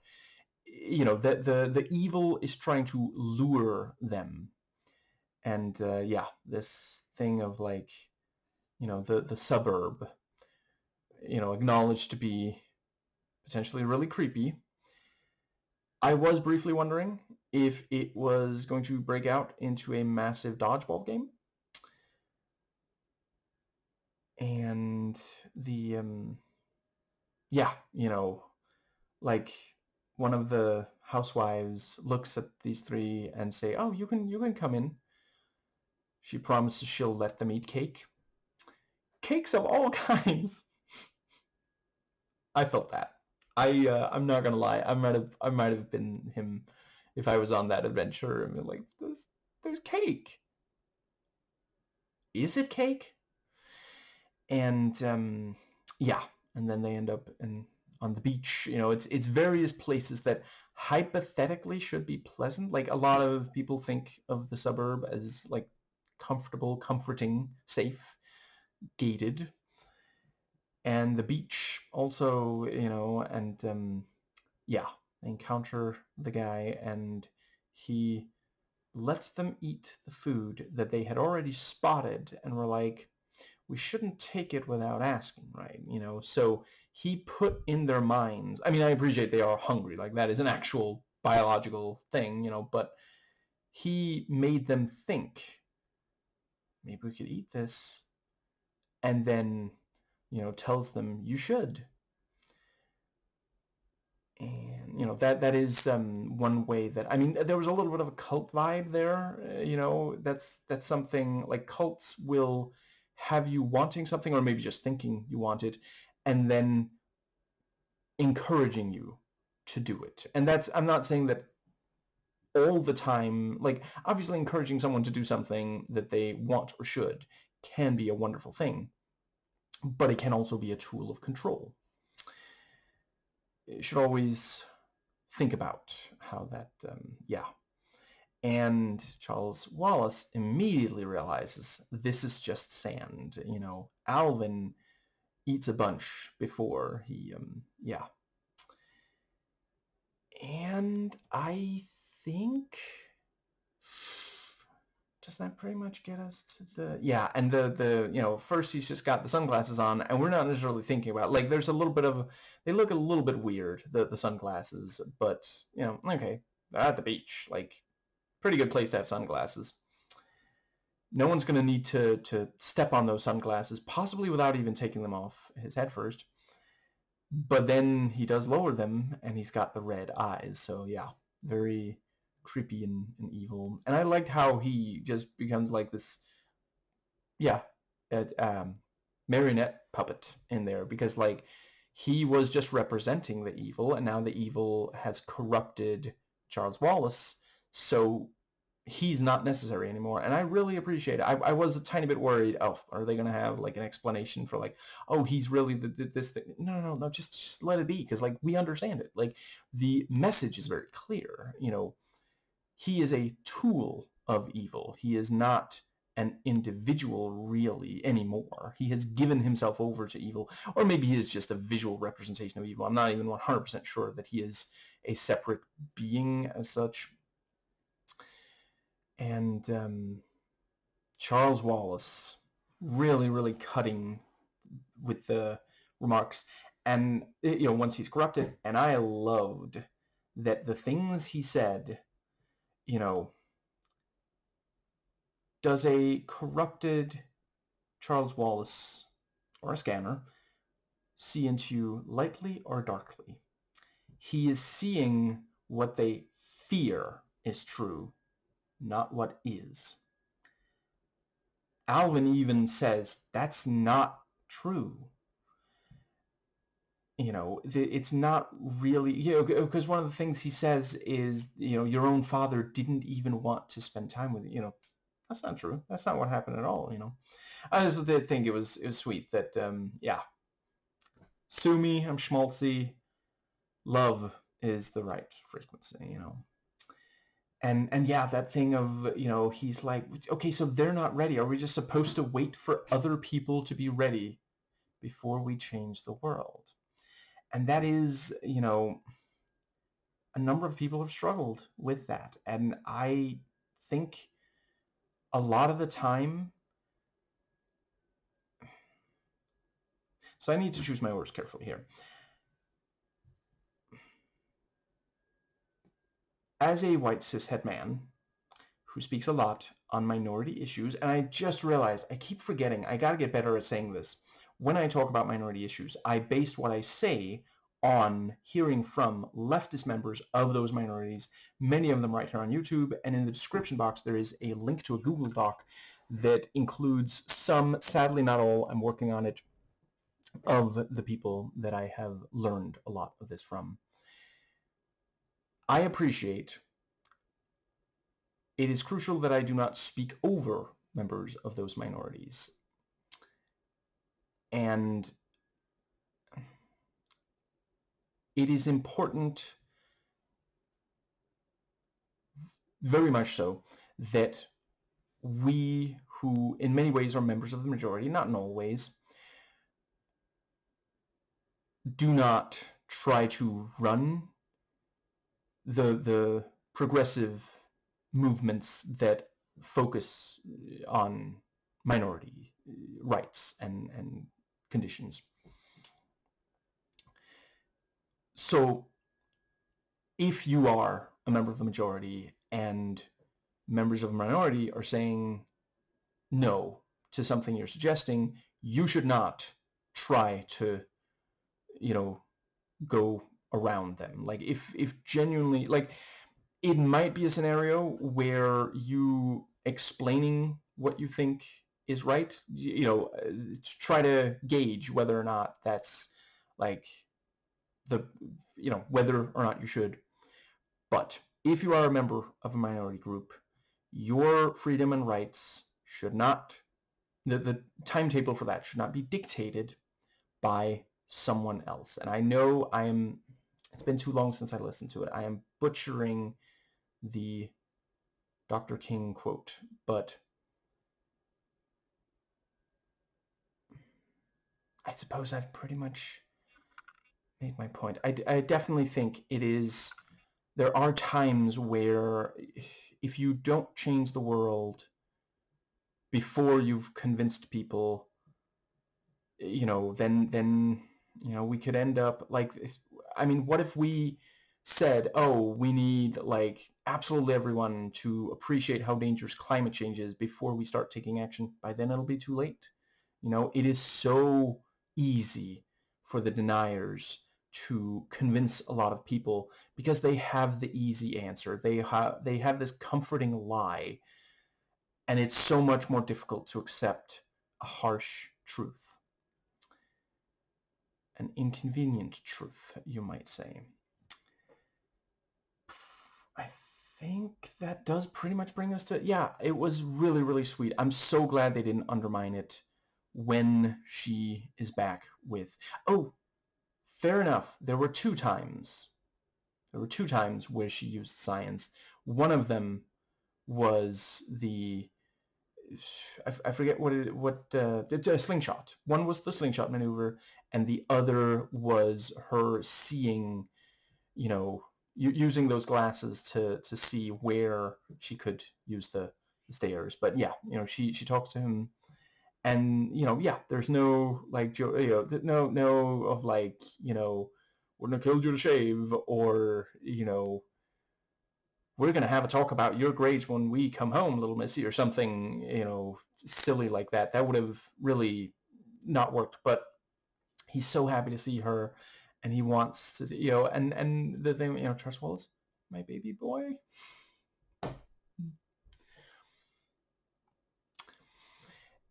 the evil is trying to lure them, and yeah, this thing of, like, the suburb, acknowledged to be potentially really creepy. I was briefly wondering if it was going to break out into a massive dodgeball game. And the, yeah, like, one of the housewives looks at these 3 and say, "Oh, you can come in." She promises she'll let them eat cake. Cakes of all kinds. I felt that. I'm not gonna lie. I might have been him if I was on that adventure. I mean, like, there's cake. Is it cake? And yeah, and then they end up on the beach. It's various places that hypothetically should be pleasant. Like, a lot of people think of the suburb as, like, comfortable, comforting, safe, gated. And the beach also, and yeah, they encounter the guy, and he lets them eat the food that they had already spotted and were like, we shouldn't take it without asking, right? So he put in their minds, I mean, I appreciate they are hungry, like, that is an actual biological thing, but he made them think, maybe we could eat this, and then, tells them, you should. And that is one way that, I mean, there was a little bit of a cult vibe there. That's something, like, cults will have you wanting something, or maybe just thinking you want it, and then encouraging you to do it. And that's, I'm not saying that all the time, like, obviously encouraging someone to do something that they want or should can be a wonderful thing, but it can also be a tool of control. You should always think about how that, yeah. And Charles Wallace immediately realizes this is just sand. Alvin eats a bunch before he, yeah. And I think, does that pretty much get us to the, yeah, and the first he's just got the sunglasses on, and we're not necessarily thinking about, like, there's a little bit of, they look a little bit weird, the sunglasses, but, okay, at the beach, like, pretty good place to have sunglasses. No one's going to need to step on those sunglasses, possibly without even taking them off his head first. But then he does lower them, and he's got the red eyes. So yeah, very creepy and evil. And I liked how he just becomes like this, yeah, marionette puppet in there, because like he was just representing the evil, and now the evil has corrupted Charles Wallace. So he's not necessary anymore, and I really appreciate it. I was a tiny bit worried, oh, are they going to have like an explanation for like, oh, he's really this thing? No, just let it be, because like we understand it. Like the message is very clear. He is a tool of evil. He is not an individual really anymore. He has given himself over to evil, or maybe he is just a visual representation of evil. I'm not even 100% sure that he is a separate being as such. And Charles Wallace really cutting with the remarks, and once he's corrupted. And I loved that the things he said, does a corrupted Charles Wallace or a scanner see into you lightly or darkly? He is seeing what they fear is true, not what is. Alvin even says that's not true. It's not really, because one of the things he says is, your own father didn't even want to spend time with you. That's not true. That's not what happened at all. I just did think it was sweet that, yeah, sue me, I'm schmaltzy, love is the right frequency. And yeah, that thing of, he's like, okay, so they're not ready. Are we just supposed to wait for other people to be ready before we change the world? And that is, a number of people have struggled with that. And I think a lot of the time, so I need to choose my words carefully here. As a white cishet man who speaks a lot on minority issues, and I just realized, I keep forgetting, I gotta get better at saying this. When I talk about minority issues, I base what I say on hearing from leftist members of those minorities, many of them right here on YouTube, and in the description box there is a link to a Google Doc that includes some, sadly not all, I'm working on it, of the people that I have learned a lot of this from. I appreciate it is crucial that I do not speak over members of those minorities. And it is important, very much so, that we who in many ways are members of the majority, not in all ways, do not try to run the progressive movements that focus on minority rights and conditions. So if you are a member of the majority and members of a minority are saying no to something you're suggesting, you should not try to, go around them. Like if genuinely, like, it might be a scenario where you explaining what you think is right, try to gauge whether or not that's like whether or not you should. But if you are a member of a minority group, your freedom and rights should not, the timetable for that should not be dictated by someone else. And I know it's been too long since I listened to it. I am butchering the Dr. King quote, but I suppose I've pretty much made my point. I definitely think there are times where if you don't change the world before you've convinced people, then we could end up like, I mean, what if we said, oh, we need like absolutely everyone to appreciate how dangerous climate change is before we start taking action? By then it'll be too late. It is so easy for the deniers to convince a lot of people because they have the easy answer. They have this comforting lie, and it's so much more difficult to accept a harsh truth. An inconvenient truth, you might say. I think that does pretty much bring us to, yeah, it was really, really sweet. I'm so glad they didn't undermine it when she is back with, oh, fair enough. There were two times where she used science. One of them was I forget the slingshot. One was the slingshot maneuver, and the other was her seeing, using those glasses to see where she could use the stairs. But yeah, she talks to him, and yeah, there's no like no of like, wouldn't have killed you to shave, or we're going to have a talk about your grades when we come home, little missy, or something, silly like that. That would have really not worked. But he's so happy to see her, and he wants to, and the thing, Charles Wallace, my baby boy.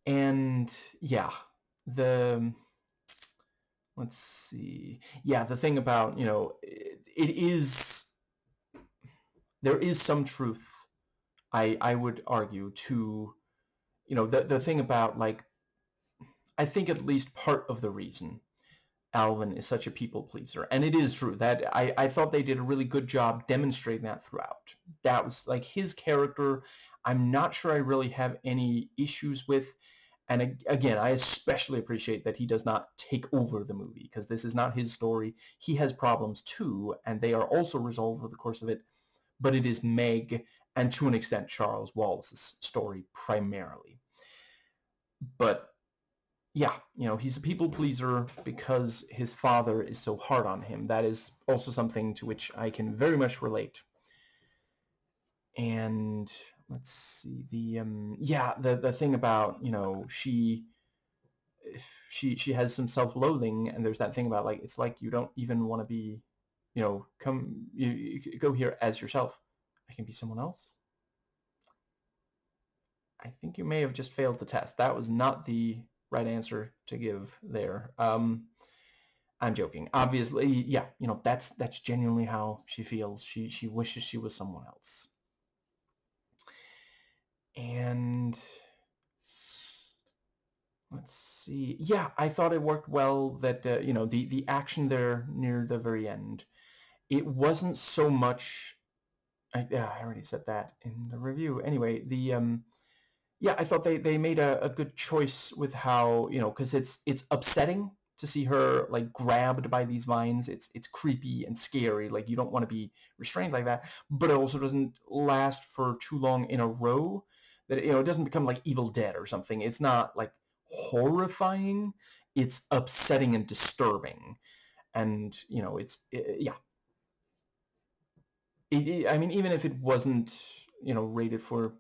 And yeah, let's see. Yeah, the thing about, there is some truth, I would argue, to, the thing about, like, I think at least part of the reason Alvin is such a people pleaser, and it is true that I thought they did a really good job demonstrating that throughout. That was like his character. I'm not sure I really have any issues with. And again, I especially appreciate that he does not take over the movie, because this is not his story. He has problems too, and they are also resolved over the course of it. But it is Meg, and to an extent Charles Wallace's story primarily. But yeah, he's a people pleaser because his father is so hard on him. That is also something to which I can very much relate. And let's see, the thing about, she has some self-loathing, and there's that thing about, like, it's like you don't even want to be, come, you go here as yourself. I can be someone else. I think you may have just failed the test. That was not the right answer to give there. I'm joking. Obviously, yeah, that's genuinely how she feels. She wishes she was someone else. And let's see. Yeah, I thought it worked well that the action there near the very end. It wasn't so much. I already said that in the review. Anyway, yeah, I thought they made a good choice with how, because it's upsetting to see her, like, grabbed by these vines. It's creepy and scary. Like, you don't want to be restrained like that. But it also doesn't last for too long in a row. That, it doesn't become like Evil Dead or something. It's not like horrifying. It's upsetting and disturbing. And yeah. I mean, even if it wasn't, rated for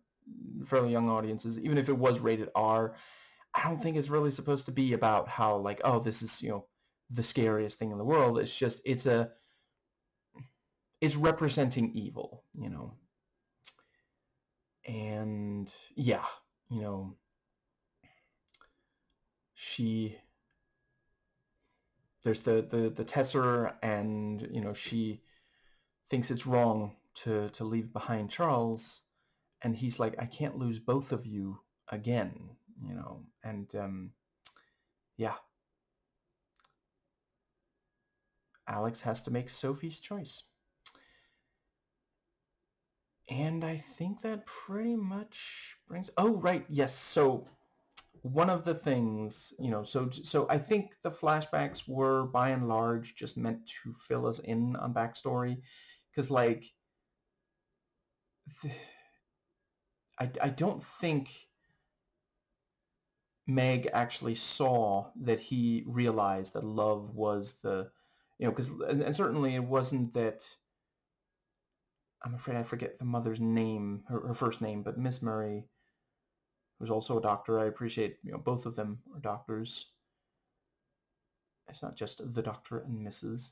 fairly young audiences, even if it was rated R, I don't think it's really supposed to be about how, like, oh, this is, the scariest thing in the world. It's just, it's representing evil, and yeah, she, there's the Tesser, and she thinks it's wrong to leave behind Charles, and he's like, I can't lose both of you again, and yeah, Alex has to make Sophie's choice. And I think that pretty much brings, oh, right, yes, so one of the things, so I think the flashbacks were by and large just meant to fill us in on backstory, because, like, I don't think Meg actually saw that he realized that love was the, because, and certainly it wasn't that, I'm afraid I forget the mother's name, her first name, but Miss Murray, who's also a doctor. I appreciate, both of them are doctors. It's not just the Doctor and Mrs.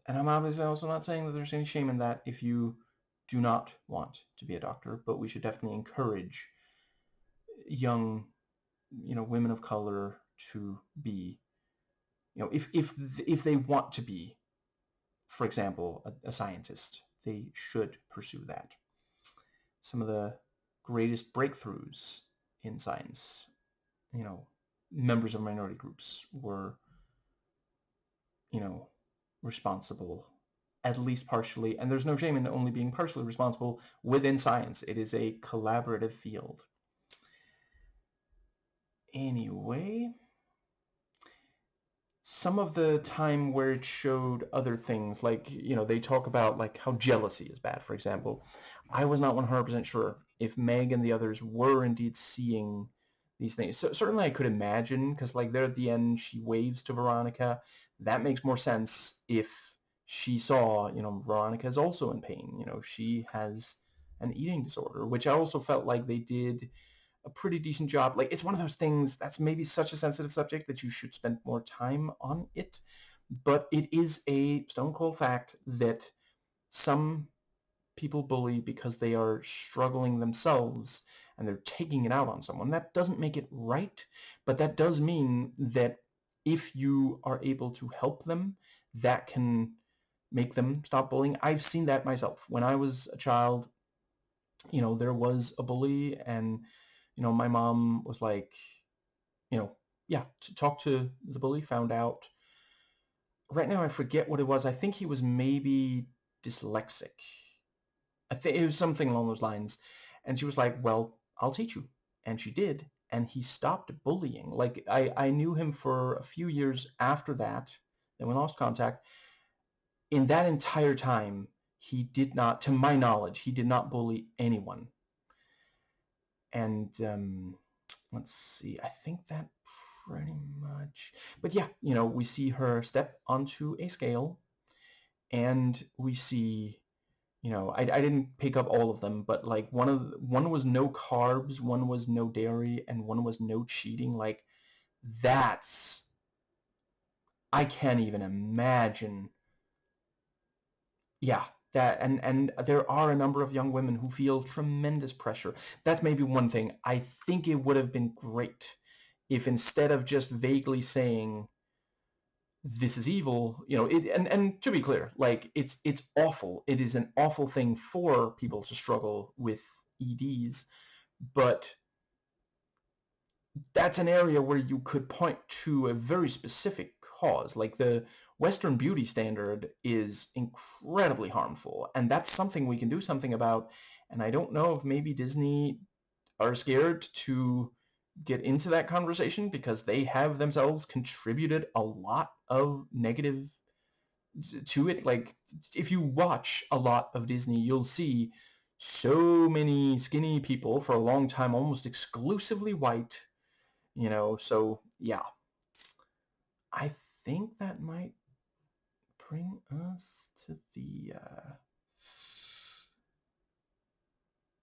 And I'm obviously also not saying that there's any shame in that if you do not want to be a doctor, but we should definitely encourage young, women of color to be, if they want to be, for example, a scientist, they should pursue that. Some of the greatest breakthroughs in science, members of minority groups were, responsible, at least partially, and there's no shame in only being partially responsible within science. It is a collaborative field. Anyway, some of the time where it showed other things, like, they talk about like how jealousy is bad, for example. I was not 100% sure if Meg and the others were indeed seeing these things. So certainly I could imagine, because like there at the end she waves to Veronica. That makes more sense if she saw, Veronica is also in pain. She has an eating disorder, which I also felt like they did a pretty decent job. Like, it's one of those things that's maybe such a sensitive subject that you should spend more time on it. But it is a stone cold fact that some people bully because they are struggling themselves and they're taking it out on someone. That doesn't make it right, but that does mean that if you are able to help them, that can make them stop bullying. I've seen that myself. When I was a child, there was a bully, and my mom was like, yeah, to talk to the bully, found out. Right now I forget what it was. I think he was maybe dyslexic. I think it was something along those lines. And she was like, well, I'll teach you. And she did. And he stopped bullying. Like, I knew him for a few years after that. Then we lost contact. In that entire time, he did not, to my knowledge, he did not bully anyone. And let's see, I think that pretty much. But yeah, we see her step onto a scale, and we see, I didn't pick up all of them, but like one was no carbs, one was no dairy, and one was no cheating. Like, that's, I can't even imagine. Yeah, that, and there are a number of young women who feel tremendous pressure. That's maybe one thing. I think it would have been great if, instead of just vaguely saying this is evil, and to be clear, like, it's awful. It is an awful thing for people to struggle with EDs, but that's an area where you could point to a very specific cause. Like, the Western beauty standard is incredibly harmful, and that's something we can do something about. And I don't know if maybe Disney are scared to get into that conversation because they have themselves contributed a lot of negative to it. Like, if you watch a lot of Disney, you'll see so many skinny people for a long time, almost exclusively white, so yeah. I think that might bring us to the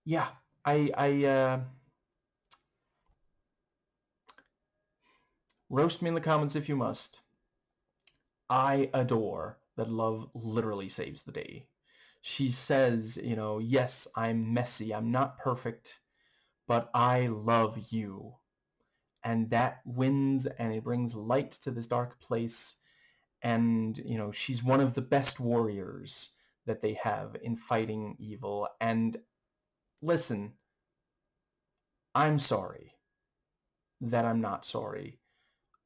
yeah, I roast me in the comments if you must. I adore that love literally saves the day. She says, yes, I'm messy, I'm not perfect, but I love you. And that wins, and it brings light to this dark place. And, she's one of the best warriors that they have in fighting evil. And listen, I'm sorry that I'm not sorry.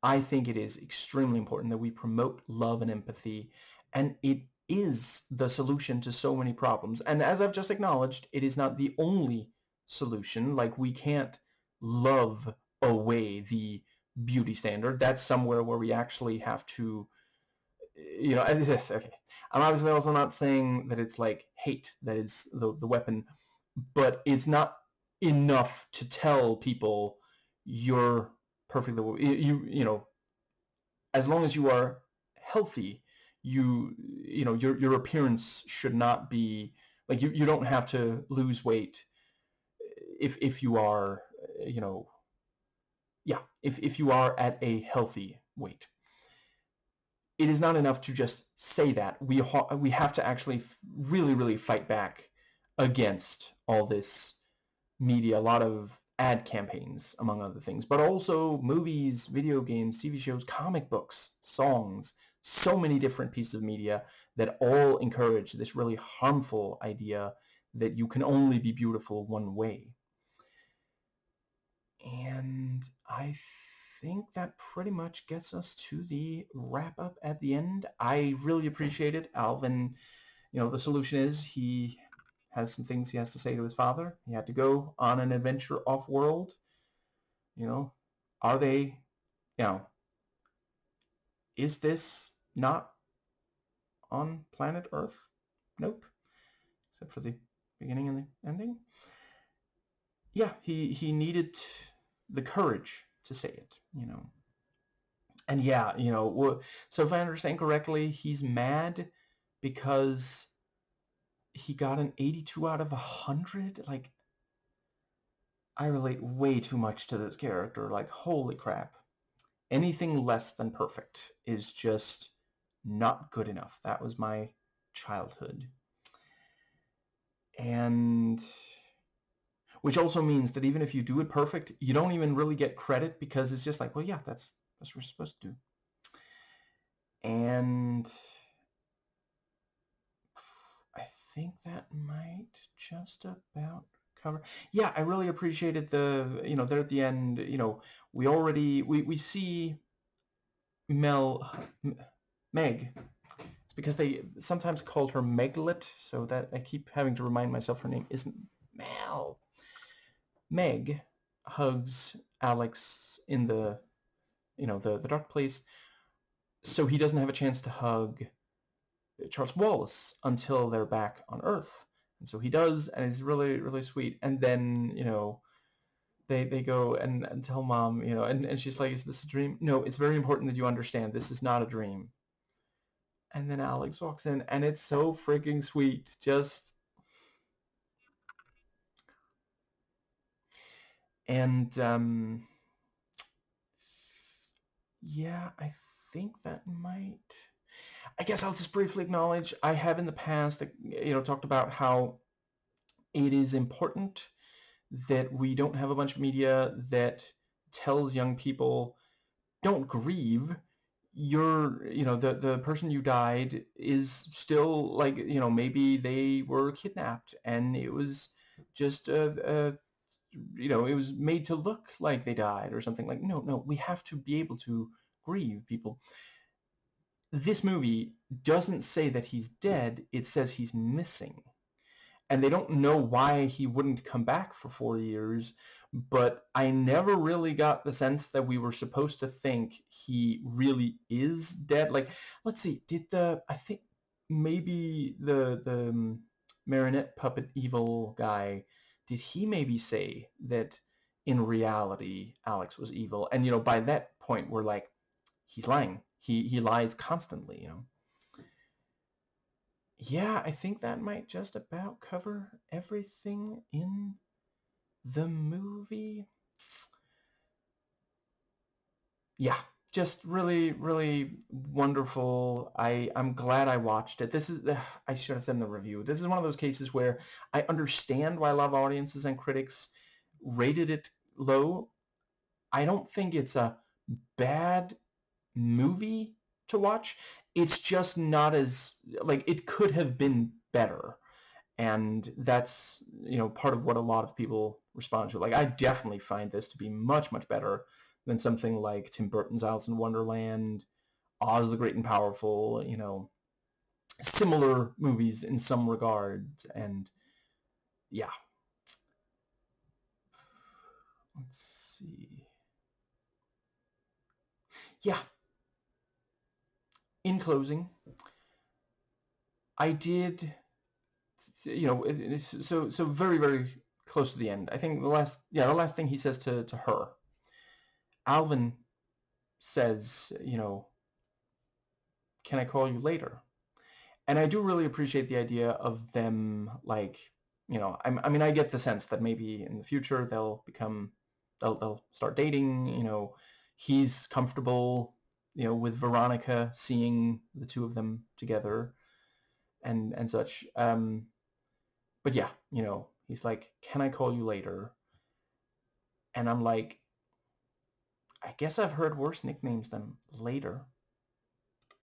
I think it is extremely important that we promote love and empathy, and it is the solution to so many problems. And as I've just acknowledged, it is not the only solution. Like, we can't love away the beauty standard. That's somewhere where we actually have to, and this, okay. I'm obviously also not saying that it's like hate that is the weapon, but it's not enough to tell people you're perfect. As long as you are healthy, your appearance should not be like, you don't have to lose weight if you are, yeah, if you are at a healthy weight. It is not enough to just say that. We have to actually really, really fight back against all this media, a lot of ad campaigns, among other things, but also movies, video games, TV shows, comic books, songs, so many different pieces of media that all encourage this really harmful idea that you can only be beautiful one way. And I think that pretty much gets us to the wrap up at the end. I really appreciate it. Alvin, the solution is he has some things he has to say to his father. He had to go on an adventure off-world. Are they, is this not on planet Earth? Nope. Except for the beginning and the ending. Yeah, he needed the courage to say it, And yeah, so if I understand correctly, he's mad because he got an 82 out of 100. Like, I relate way too much to this character. Like, holy crap. Anything less than perfect is just not good enough. That was my childhood. And which also means that even if you do it perfect, you don't even really get credit because it's just like, well, yeah, that's what we're supposed to do. And I think that might just about cover. Yeah, I really appreciated the, there at the end, we see Meg. It's because they sometimes called her Meglet, so that I keep having to remind myself her name isn't Mel. Meg hugs Alex in the, the dark place, so he doesn't have a chance to hug Charles Wallace until they're back on Earth. And so he does, and it's really, really sweet. And then, they go and tell Mom, and she's like, is this a dream? No, it's very important that you understand this is not a dream. And then Alex walks in, and it's so freaking sweet. And yeah, I think that might... I guess I'll just briefly acknowledge I have in the past, talked about how it is important that we don't have a bunch of media that tells young people, don't grieve. The person you died is still like, maybe they were kidnapped and it was just it was made to look like they died or something. Like, no, we have to be able to grieve people. This movie doesn't say that he's dead, it says he's missing. And they don't know why he wouldn't come back for 4 years, but I never really got the sense that we were supposed to think he really is dead. Like, let's see, I think maybe the marionette puppet evil guy, did he maybe say that in reality Alex was evil? And by that point we're like, he's lying. He lies constantly. Yeah, I think that might just about cover everything in the movie. Yeah, just really, really wonderful. I'm glad I watched it. This is, I should have said in the review, this is one of those cases where I understand why a lot of audiences and critics rated it low. I don't think it's a bad movie to watch. It's just not as, like, it could have been better. And that's, part of what a lot of people respond to. Like, I definitely find this to be much, much better than something like Tim Burton's Alice in Wonderland, Oz the Great and Powerful, similar movies in some regards. And yeah. Let's see. Yeah. In closing, I did, so very, very close to the end. I think the last thing he says to her, Alvin says, can I call you later? And I do really appreciate the idea of them, like, I mean, I get the sense that maybe in the future they'll become they'll start dating. He's comfortable, with Veronica seeing the two of them together and such. But yeah, he's like, "Can I call you later?" And I'm like, I guess I've heard worse nicknames than later.